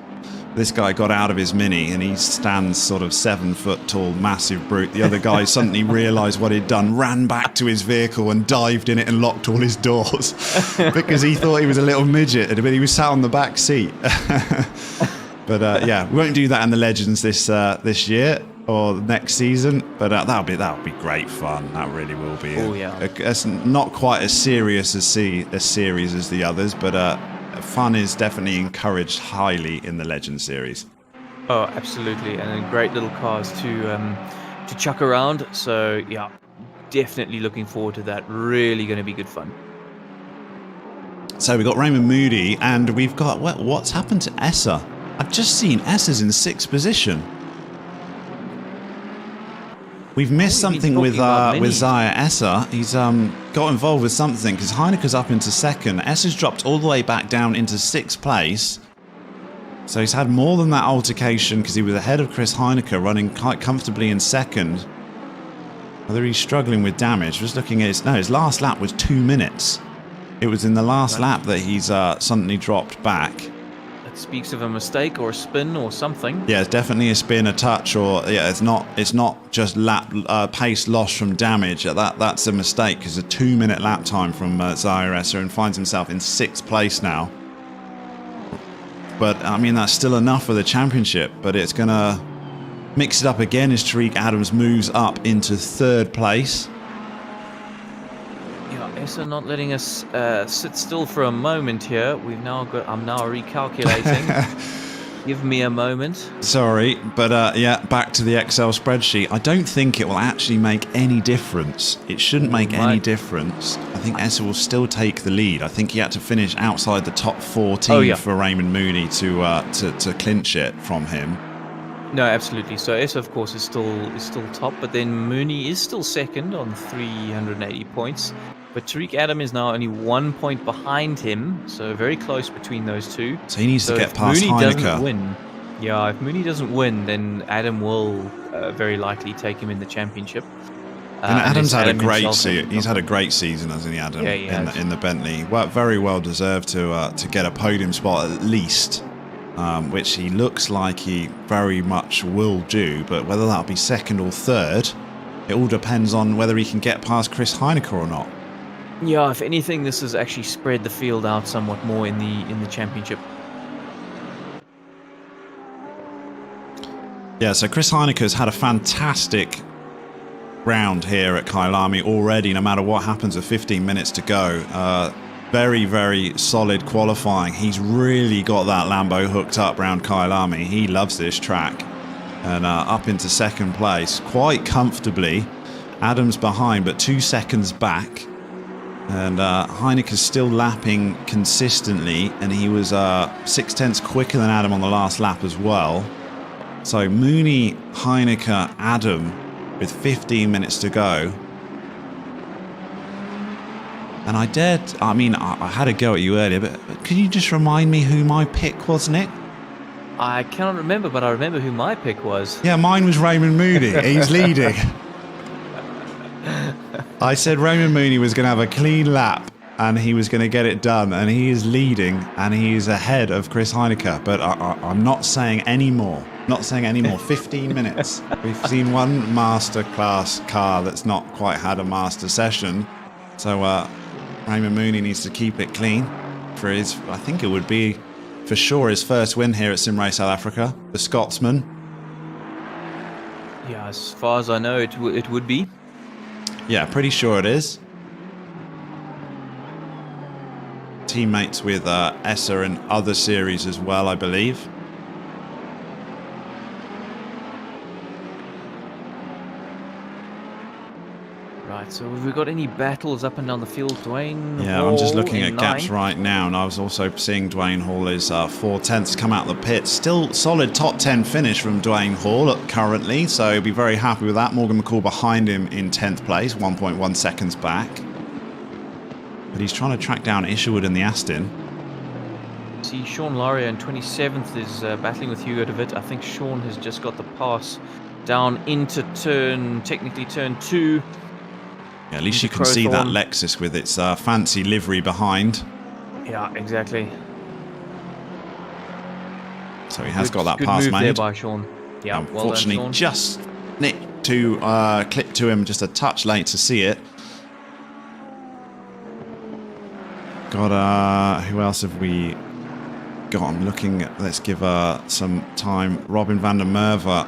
This guy got out of his Mini, and he stands sort of 7 foot tall, massive brute. The other guy suddenly realised what he'd done, ran back to his vehicle and dived in it and locked all his doors because he thought he was a little midget, but he was sat on the back seat. But we won't do that in the Legends this year or next season. But that'll be great fun. That really will be. Oh yeah. It's not quite as serious a series as the others, but fun is definitely encouraged highly in the Legends series. Oh, absolutely, and great little cars to chuck around. So yeah, definitely looking forward to that. Really going to be good fun. So we've got Raymond Moody, and we've got what's happened to Essa? I've just seen Essa's in 6th position. We've missed something with Zaya Essa. He's got involved with something because Heineke's up into 2nd. Essa's dropped all the way back down into 6th place. So he's had more than that altercation because he was ahead of Chris Heineke, running quite comfortably in 2nd. Whether he's struggling with damage, just looking at his last lap was 2 minutes. It was in the last lap that he's suddenly dropped back. That speaks of a mistake or a spin or something. Yeah, it's definitely a spin, a touch, or yeah, it's not just lap pace loss from damage. That's a mistake because a 2-minute lap time from Zaya Essa, and finds himself in 6th place now. But I mean, that's still enough for the championship. But it's gonna mix it up again as Tariq Adams moves up into 3rd place. Yeah, Essa not letting us sit still for a moment here. I'm now recalculating. Give me a moment. Sorry, but yeah, back to the Excel spreadsheet. I don't think it will actually make any difference. It shouldn't make any difference. I think Essa will still take the lead. I think he had to finish outside the top 14 for Raymond Mooney to clinch it from him. No, absolutely. So Essa, of course, is still top, but then Mooney is still 2nd on 380 points. But Tariq Adam is now only 1 point behind him, so very close between those two. So he needs to get past Mooney Heineke. Doesn't win, yeah, if Mooney doesn't win, then Adam will very likely take him in the championship. And Adam's had a great season. He's had a great season, hasn't he, Adam? Yeah, in the Bentley. Well, very well deserved to get a podium spot at least, which he looks like he very much will do. But whether that'll be 2nd or 3rd, it all depends on whether he can get past Chris Heineke or not. Yeah, if anything, this has actually spread the field out somewhat more in the championship. Yeah, so Chris Heineke has had a fantastic round here at Kyalami already, no matter what happens with 15 minutes to go. Very, very solid qualifying. He's really got that Lambo hooked up round Kyalami. He loves this track. And up into 2nd place quite comfortably. Adams behind, but 2 seconds back. And Heineke's still lapping consistently, and he was 0.6 quicker than Adam on the last lap as well. So Mooney, Heineke, Adam with 15 minutes to go. And I had a go at you earlier, but could you just remind me who my pick was, Nick? I cannot remember, but I remember who my pick was. Yeah, mine was Raymond Moody. He's leading. I said Raymond Mooney was going to have a clean lap and he was going to get it done, and he is leading and he is ahead of Chris Heineke. But I'm not saying any more. Not saying any more. 15 minutes. We've seen one masterclass car that's not quite had a master session. So Raymond Mooney needs to keep it clean for his, I think it would be for sure his first win here at Sim Race South Africa. The Scotsman. Yeah, as far as I know, it would be. Yeah, pretty sure it is. Teammates with Essa in other series as well, I believe. Right, so have we got any battles up and down the field, Dwayne? Yeah, I'm just looking at gaps right now, and I was also seeing Dwayne Hall is 4/10 come out the pit. Still solid top 10 finish from Dwayne Hall currently, so he'll be very happy with that. Morgan McCall behind him in 10th place, 1.1 seconds back. But he's trying to track down Isherwood in the Aston. See, Sean Laurier in 27th is battling with Hugo de Wit. I think Sean has just got the pass down into technically turn 2. Yeah, at least you can see that Lexus with its fancy livery behind. Yeah, exactly. So he has got that pass move made. There by Sean. Yeah, unfortunately, well done, Sean. just nicked to clip to him just a touch late to see it. Got who else have we got? I'm looking at, let's give some time. Robin van der Merwe.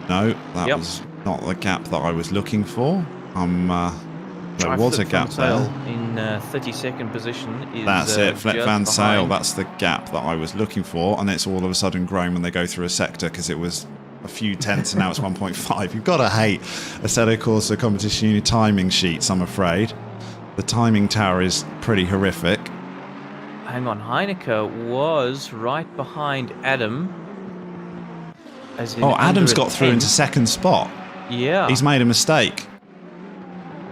No, that was not the gap that I was looking for. There was a gap there. In 32nd position is That's it, Flip Van Sale. behind. That's the gap that I was looking for, and it's all of a sudden grown when they go through a sector because it was a few tenths and now it's 1.5. You've got to hate Assetto Corsa Competition Unit timing sheets, I'm afraid. The timing tower is pretty horrific. Hang on, Heineke was right behind Adam. Adam's got through into second spot. Yeah. He's made a mistake.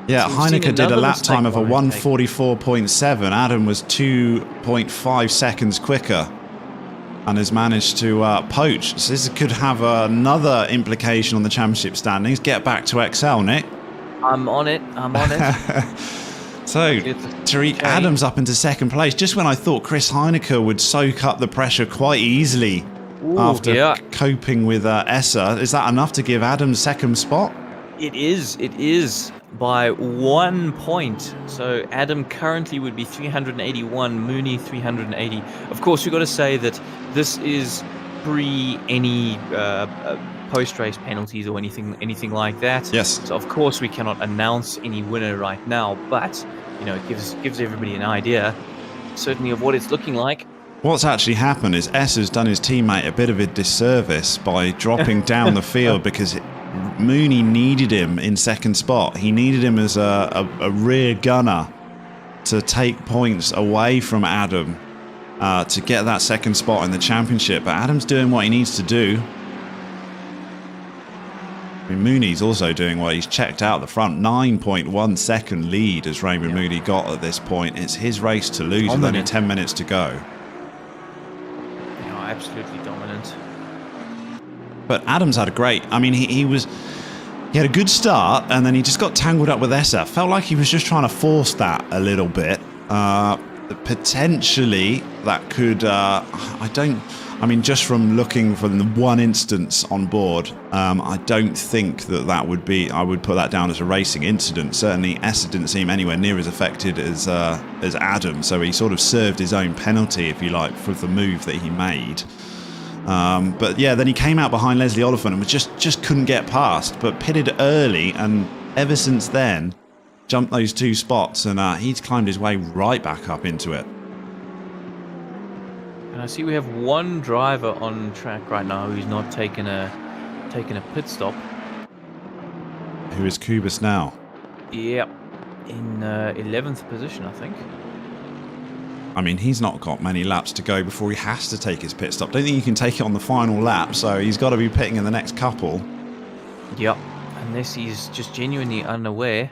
Yeah, So we've seen Heineke did a another lap mistake time of a by Heineke. 1:44.7. Adam was 2.5 seconds quicker and has managed to poach. So this could have another implication on the championship standings. Get back to XL, Nick. I'm on it. So, Tariq Adams up into second place, just when I thought Chris Heineke would soak up the pressure quite easily after coping with Essa. Is that enough to give Adams second spot? It is by 1 point. So Adam currently would be 381, Mooney 380. Of course, we've got to say that this is pre any post-race penalties or anything like that. Yes. So of course we cannot announce any winner right now, but you know, it gives everybody an idea, certainly, of what it's looking like. What's actually happened is Essa's done his teammate a bit of a disservice by dropping down the field because Mooney needed him in second spot. He needed him as a rear gunner to take points away from Adam to get that second spot in the championship. But Adam's doing what he needs to do. I mean, Mooney's also doing well. He's checked out the front. 9.1 second lead as Raymond Mooney got at this point. It's his race to lose with only 10 minutes to go. Absolutely dominant. But Adams had a great... I mean, he had a good start, and then he just got tangled up with Essa. Felt like he was just trying to force that a little bit. Potentially, that could... I mean, just from looking from the one instance on board, I don't think that would be... I would put that down as a racing incident. Certainly, Essa didn't seem anywhere near as affected as Adam, so he sort of served his own penalty, if you like, for the move that he made. But yeah, then he came out behind Leslie Oliphant and just couldn't get past, but pitted early, and ever since then, jumped those 2 spots, and he's climbed his way right back up into it. And I see we have one driver on track right now who's not taken a pit stop. Who is Kubis now? Yep, in 11th position, I think. I mean, he's not got many laps to go before he has to take his pit stop. Don't think you can take it on the final lap, so he's got to be pitting in the next couple. Yep, unless he's just genuinely unaware.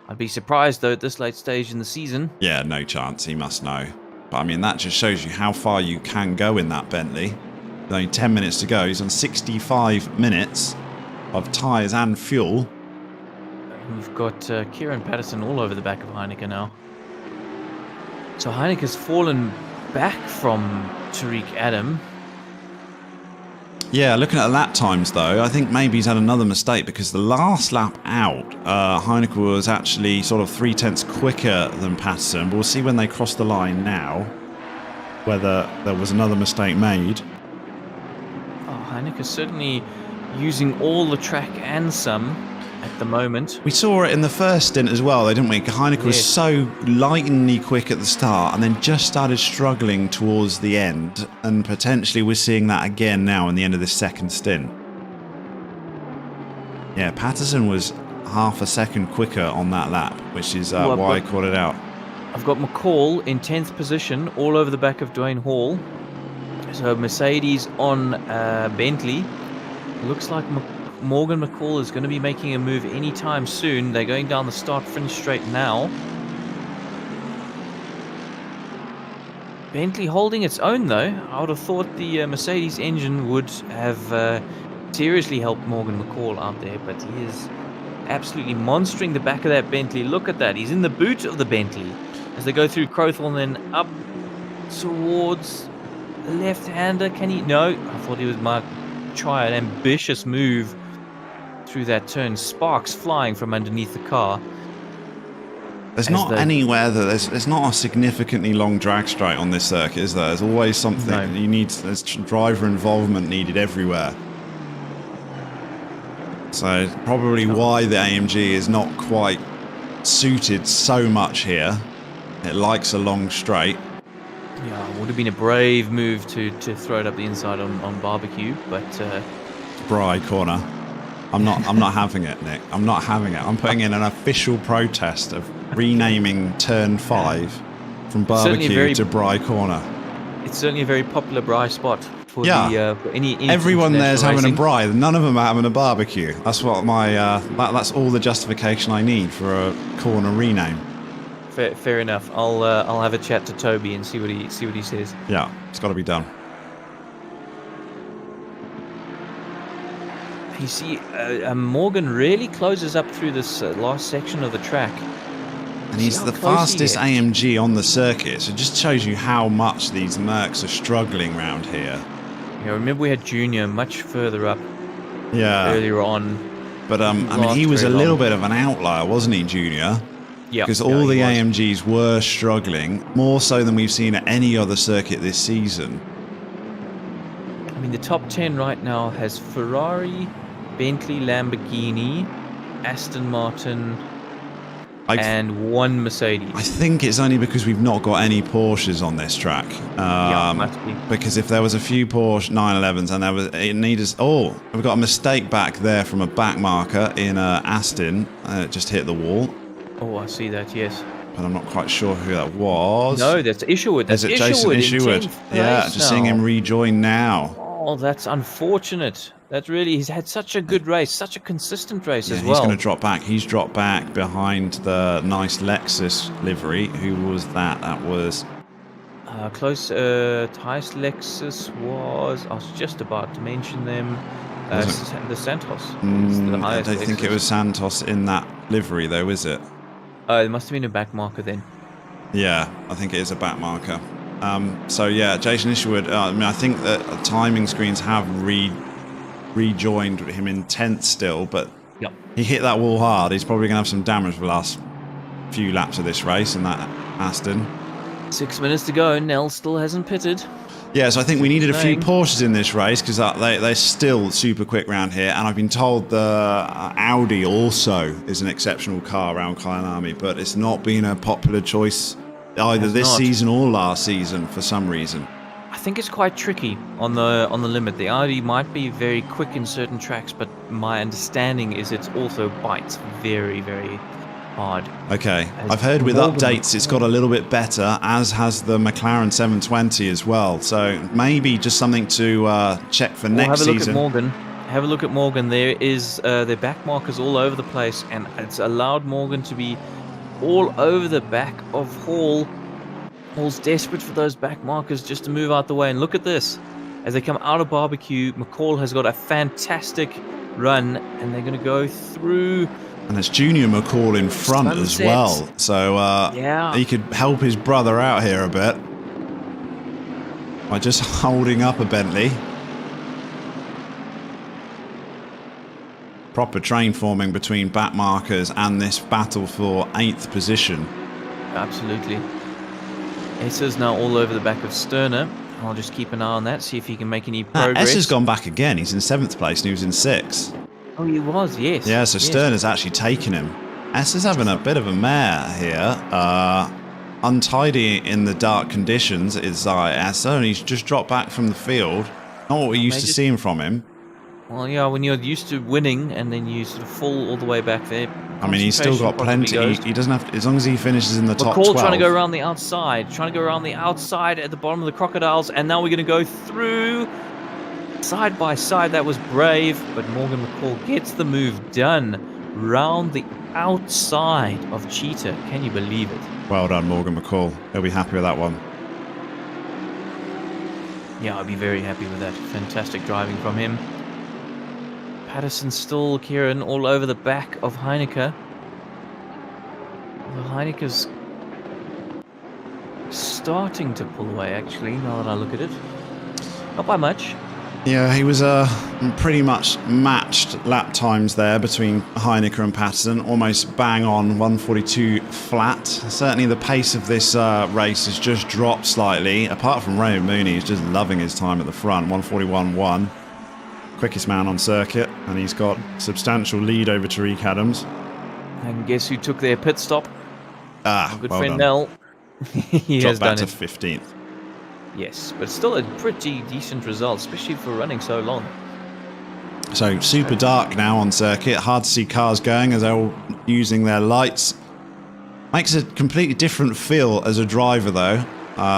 I'd be surprised, though, at this late stage in the season. Yeah, no chance. He must know. But, I mean, that just shows you how far you can go in that Bentley. With only 10 minutes to go. He's on 65 minutes of tyres and fuel. We've got Kieran Patterson all over the back of Heineke now. So Heineke's fallen back from Tariq Adam. Yeah, looking at the lap times, though, I think maybe he's had another mistake because the last lap out, Heineke was actually sort of 3 tenths quicker than Patterson. But we'll see when they cross the line now whether there was another mistake made. Oh, Heineke's certainly using all the track and some at the moment. We saw it in the first stint as well, though, didn't we? Heineke was so lightning quick at the start and then just started struggling towards the end, and potentially we're seeing that again now in the end of this second stint. Yeah, Patterson was half a second quicker on that lap, which is why I called it out. I've got McCall in 10th position, all over the back of Dwayne Hall. So Mercedes on Bentley. Looks like Morgan McCall is going to be making a move anytime soon. They're going down the start-finish straight now. Bentley holding its own, though. I would have thought the Mercedes engine would have seriously helped Morgan McCall out there, but he is absolutely monstering the back of that Bentley. Look at that. He's in the boot of the Bentley as they go through Crowthorne and then up towards the left-hander. Can he? No, I thought he was might try an ambitious move through that turn. Sparks flying from underneath the car. There's not anywhere that there's not a significantly long drag straight on this circuit, is there? There's always something you need. There's driver involvement needed everywhere. So probably why the AMG is not quite suited so much here. It likes a long straight. Yeah, it would have been a brave move to throw it up the inside on barbecue, but Bry corner. I'm not having it, Nick. I'm not having it. I'm putting in an official protest of renaming turn 5 from barbecue to Bry corner. It's certainly a very popular Bry spot for for any everyone there's racing. having a Bry. None of them are having a barbecue. That's what my that's all the justification I need for a corner rename. Fair enough. I'll have a chat to Toby and see what he says. Yeah, it's got to be done. You see, Morgan really closes up through this last section of the track. And he's the fastest AMG on the circuit, so it just shows you how much these Mercs are struggling around here. Yeah, remember we had Junior much further up earlier on. But I mean, he was a little bit of an outlier, wasn't he, Junior? Yeah. Because all the AMGs were struggling, more so than we've seen at any other circuit this season. I mean, the top 10 right now has Ferrari, Bentley, Lamborghini, Aston Martin, and one Mercedes. I think it's only because we've not got any Porsches on this track. Yeah, must be. Because if there was a few Porsche 911s and it needed... Oh, we've got a mistake back there from a back marker in Aston. It just hit the wall. Oh, I see that, yes. But I'm not quite sure who that was. No, that's Isherwood. That's Is it Jason Isherwood? Yeah, just seeing him rejoin now. Oh, that's unfortunate. That's really... He's had such a good race, such a consistent race as well. He's going to drop back. He's dropped back behind the nice Lexus livery. Who was that? That was... Close. Highest Lexus was... I was just about to mention them. The Santos. I don't think it was Santos in that livery, though, is it? It must have been a back marker then. Yeah, I think it is a back marker. So yeah, Jason Isherwood. I mean, I think that timing screens have rejoined him in 10th still, but he hit that wall hard. He's probably going to have some damage for the last few laps of this race in that Aston. 6 minutes to go. Nell still hasn't pitted. Yeah, so I think we needed a few Porsches in this race because they're still super quick around here. And I've been told the Audi also is an exceptional car around Kyalami, but it's not been a popular choice either this season or last season for some reason. I think it's quite tricky on the limit. The Audi might be very quick in certain tracks, but my understanding is it also bites very, very hard. Okay, I've heard with updates it's got a little bit better, as has the McLaren 720 as well. So maybe just something to check for next season. Have a look at Morgan. There is their back markers all over the place, and it's allowed Morgan to be all over the back of Hall. Hall's desperate for those back markers just to move out the way. And look at this. As they come out of barbecue, McCall has got a fantastic run, and they're going to go through. And it's Junior McCall in front as well. So he could help his brother out here a bit by just holding up a Bentley. Proper train forming between back markers and this battle for 8th position. Absolutely. Esser's now all over the back of Sterner. I'll just keep an eye on that, see if he can make any progress. Esser's gone back again. He's in 7th place and he was in 6th. Oh, he was, yes. Yeah, so Sterner's actually taken him. Esser's having a bit of a mare here. Untidy in the dark conditions is Esser, and he's just dropped back from the field. Not what we're used to seeing from him. Well, yeah, when you're used to winning and then you sort of fall all the way back there. I mean, he's still got plenty. He doesn't have to, as long as he finishes in the top 12. Trying to go around the outside. At the bottom of the Crocodiles. And now we're going to go through side by side. That was brave. But Morgan McCall gets the move done. Round the outside of Cheetah. Can you believe it? Well done, Morgan McCall. He'll be happy with that one. Yeah, I'll be very happy with that. Fantastic driving from him. Patterson still, Kieran, all over the back of Heineke. Well, Heineke's starting to pull away, actually, now that I look at it. Not by much. Yeah, he was pretty much matched lap times there between Heineke and Patterson. Almost bang on, 142 flat. Certainly the pace of this race has just dropped slightly. Apart from Raymond Mooney, who's just loving his time at the front, 141.1. Quickest man on circuit, and he's got substantial lead over Tariq Adams. And guess who took their pit stop? Ah, Our good well friend done. Nell. He has Dropped back done to it. 15th. Yes, but still a pretty decent result, especially for running so long. So super dark now on circuit. Hard to see cars going as they're all using their lights. Makes a completely different feel as a driver, though.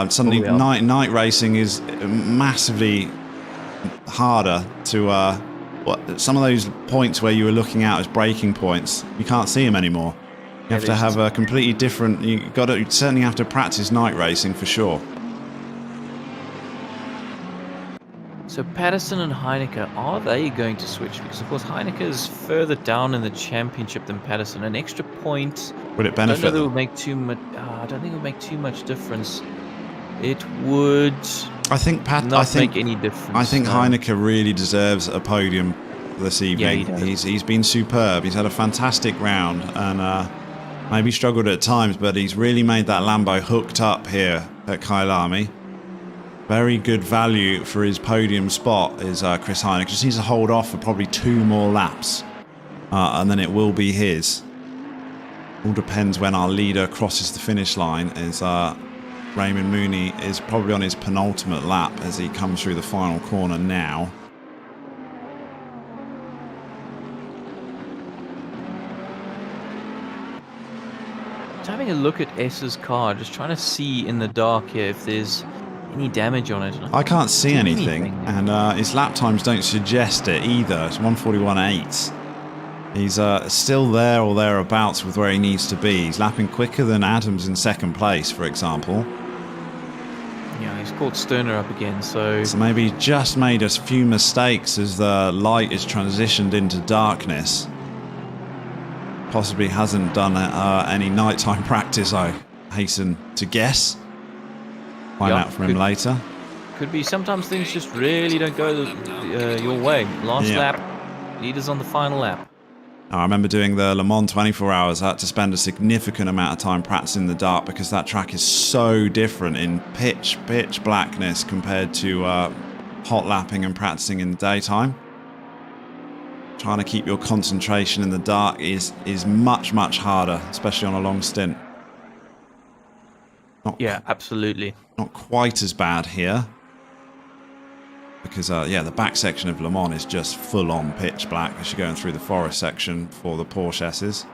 Suddenly, night racing is massively harder to. Some of those points where you were looking out as braking points, you can't see them anymore. You have to have a completely different. You certainly have to practice night racing for sure. So Patterson and Heineke, are they going to switch? Because of course Heineke is further down in the championship than Patterson. An extra point. Would it benefit them? It would make too much. I don't think it would make too much difference. It would. I think make any difference. I think Heineke really deserves a podium this evening. Yeah, he's been superb. He's had a fantastic round and maybe struggled at times, but he's really made that Lambo hooked up here at Kyalami. Very good value for his podium spot is Chris Heineke. Just needs to hold off for probably 2 more laps, and then it will be his. All depends when our leader crosses the finish line. Is Raymond Mooney is probably on his penultimate lap as he comes through the final corner now. Just having a look at S's car, just trying to see in the dark here if there's any damage on it. I can't see anything, and his lap times don't suggest it either. It's 1:41.8. He's still there or thereabouts with where he needs to be. He's lapping quicker than Adams in second place, for example. Yeah, he's caught Sterner up again, so maybe he just made a few mistakes as the light is transitioned into darkness. Possibly hasn't done any nighttime practice, I hasten to guess. Find out from him later. Could be. Sometimes things just really don't go your way. Last lap, leaders on the final lap. I remember doing the Le Mans 24 hours. I had to spend a significant amount of time practicing in the dark because that track is so different in pitch blackness compared to hot lapping and practicing in the daytime. Trying to keep your concentration in the dark is much harder, especially on a long stint. Absolutely. Not quite as bad here. Because, the back section of Le Mans is just full-on pitch black as you're going through the forest section for the Porsche S's.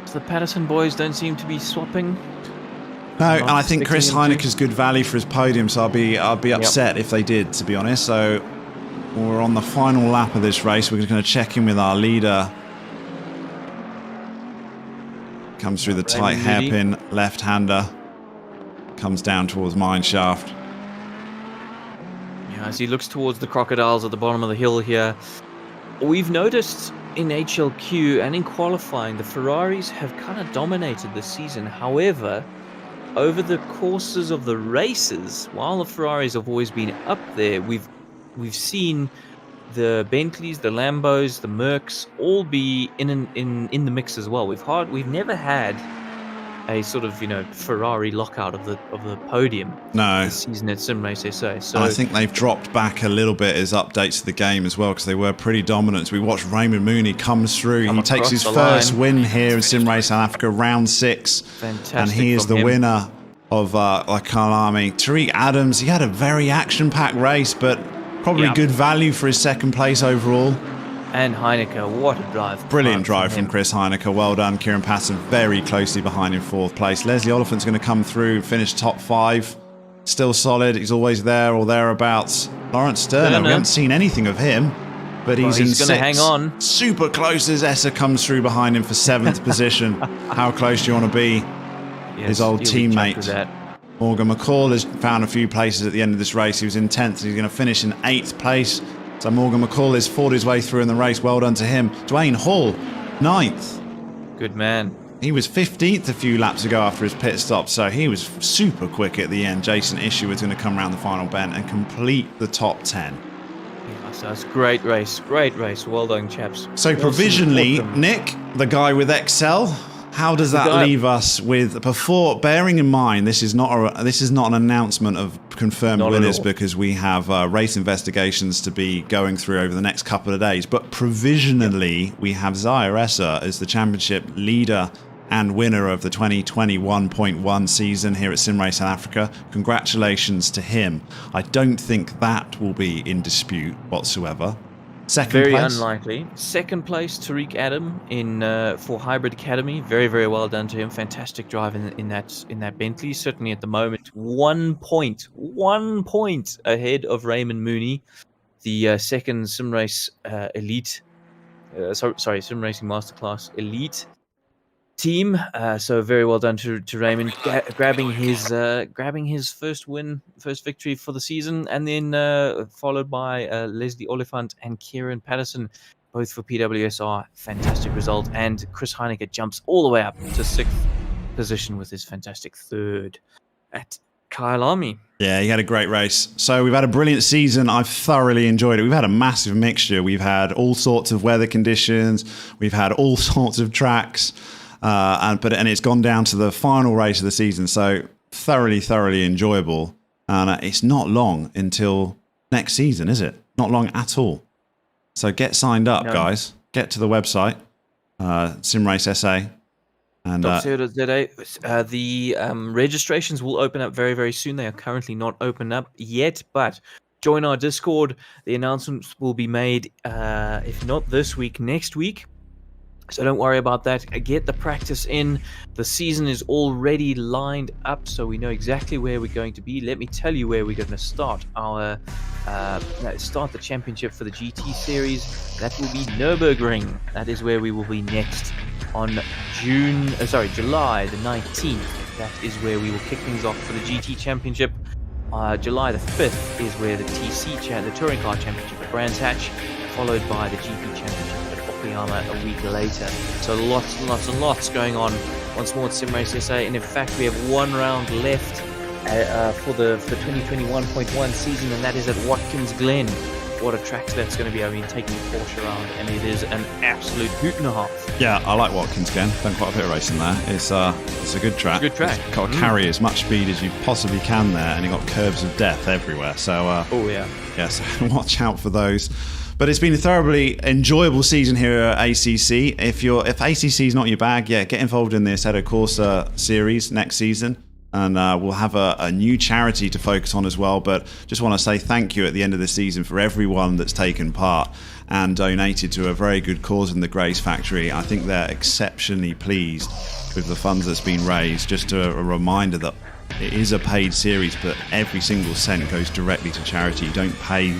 So the Patterson boys don't seem to be swapping. No, and I think Chris Heineke's good value for his podium, so I'll be upset if they did, to be honest. So we're on the final lap of this race. We're going to check in with our leader. Comes through the tight hairpin, left-hander. Comes down towards mineshaft. Yeah, as he looks towards the crocodiles at the bottom of the hill here, we've noticed in HLQ and in qualifying, the Ferraris have kind of dominated this season. However, over the courses of the races, while the Ferraris have always been up there, we've seen the Bentleys, the Lambos, the Mercs all be in the mix as well. We've never had a sort of Ferrari lockout of the podium. No. This season at SimRace SA. So I think they've dropped back a little bit as updates to the game as well because they were pretty dominant. We watched Raymond Mooney come through. He takes his first win here in SimRace South Africa, round 6. Fantastic. And he is the winner of Kyalami. Tariq Adams, he had a very action-packed race, but probably good value for his second place overall. And Heineke, what a drive. Brilliant drive from Chris Heineke. Well done. Kieran Patterson very closely behind in 4th place. Leslie Oliphant's going to come through and finish top 5. Still solid. He's always there or thereabouts. Lawrence Sterner, we haven't seen anything of him, but he's in 6th. Hang on. Super close as Essa comes through behind him for 7th position. How close do you want to be? Yes, his old teammate. Morgan McCall has found a few places at the end of this race. He was in 10th. He's going to finish in 8th place. So Morgan McCall has fought his way through in the race. Well done to him. Dwayne Hall, 9th. Good man. He was 15th a few laps ago after his pit stop, so he was super quick at the end. Jason Issue was going to come around the final bend and complete the top 10. Yeah, so that's great race. Great race. Well done, chaps. So provisionally, Nick, the guy with Excel, How does that leave us with, before, bearing in mind, this is not an announcement of confirmed winners, because we have race investigations to be going through over the next couple of days, but provisionally we have Zaya Essa as the championship leader and winner of the 2021.1 season here at SimRace South Africa. Congratulations to him. I don't think that will be in dispute whatsoever. Second Very place? Unlikely. Second place, Tariq Adam for Hybrid Academy. Very, very well done to him. Fantastic drive in that Bentley. Certainly at the moment, 1 point ahead of Raymond Mooney, the second SimRace Elite. Sim Racing Masterclass Elite team. So very well done to Raymond, grabbing his first victory for the season, and then followed by Leslie Oliphant and Kieran Patterson, both for PWSR. Fantastic result, and Chris Heineke jumps all the way up to 6th position with his fantastic 3rd at Kyalami. Yeah, he had a great race. So we've had a brilliant season. I've thoroughly enjoyed it. We've had a massive mixture. We've had all sorts of weather conditions. We've had all sorts of tracks. And it's gone down to the final race of the season. So thoroughly enjoyable. And it's not long until next season, is it? Not long at all. So get signed up, guys. Get to the website, SimRace SA. And the registrations will open up very, very soon. They are currently not open up yet, but join our Discord. The announcements will be made, if not this week, next week. So don't worry about that. Get the practice in. The season is already lined up, so we know exactly where we're going to be. Let me tell you where we're going to start the championship for the GT series. That will be Nürburgring. That is where we will be next on July the 19th. That is where we will kick things off for the GT championship. July the 5th is where the the Touring Car Championship at Brands Hatch, followed by the GP Championship at Okayama a week later. So lots going on once more at SimRace SA, and in fact we have one round left for the 2021.1 season, and that is at Watkins Glen. What a track that's going to be. I mean, taking the Porsche around, and it is an absolute hoot and a half. Yeah, I like Watkins Glen. Done quite a bit of racing there. It's a good track. It's a good track. It's got to carry as much speed as you possibly can there, and you've got curves of death everywhere. So, so watch out for those. But it's been a thoroughly enjoyable season here at ACC. If ACC is not your bag, get involved in the Assetto Corsa series next season. And we'll have a new charity to focus on as well. But just want to say thank you at the end of the season for everyone that's taken part and donated to a very good cause in the Grace Factory. I think they're exceptionally pleased with the funds that's been raised. Just a reminder that it is a paid series, but every single cent goes directly to charity. You don't pay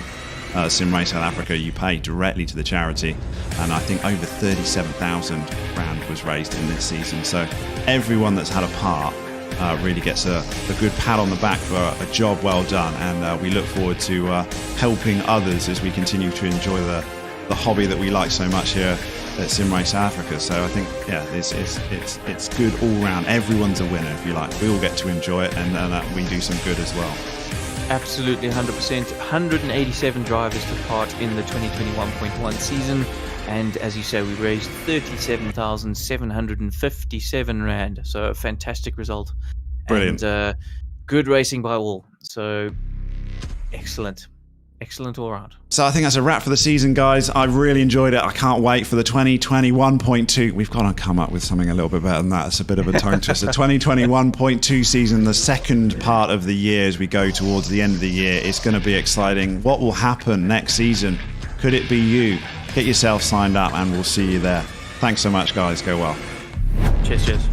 SimRace South Africa, you pay directly to the charity. And I think over 37,000 rand was raised in this season. So everyone that's had a part really gets a good pat on the back for a job well done, and we look forward to helping others as we continue to enjoy the hobby that we like so much here at SimRace South Africa. So I think it's good all round. Everyone's a winner, if you like. We all get to enjoy it, and we do some good as well. Absolutely, 100%. 187 drivers took part in the 2021.1 season. And as you say, we raised 37,757 rand. So a fantastic result. Brilliant. And good racing by all. So excellent. Excellent all around. So I think that's a wrap for the season, guys. I really enjoyed it. I can't wait for the 2021.2. We've got to come up with something a little bit better than that. It's a bit of a tongue twister. 2021.2 season, the second part of the year as we go towards the end of the year. It's going to be exciting. What will happen next season? Could it be you? Get yourself signed up and we'll see you there. Thanks so much, guys. Go well. Cheers.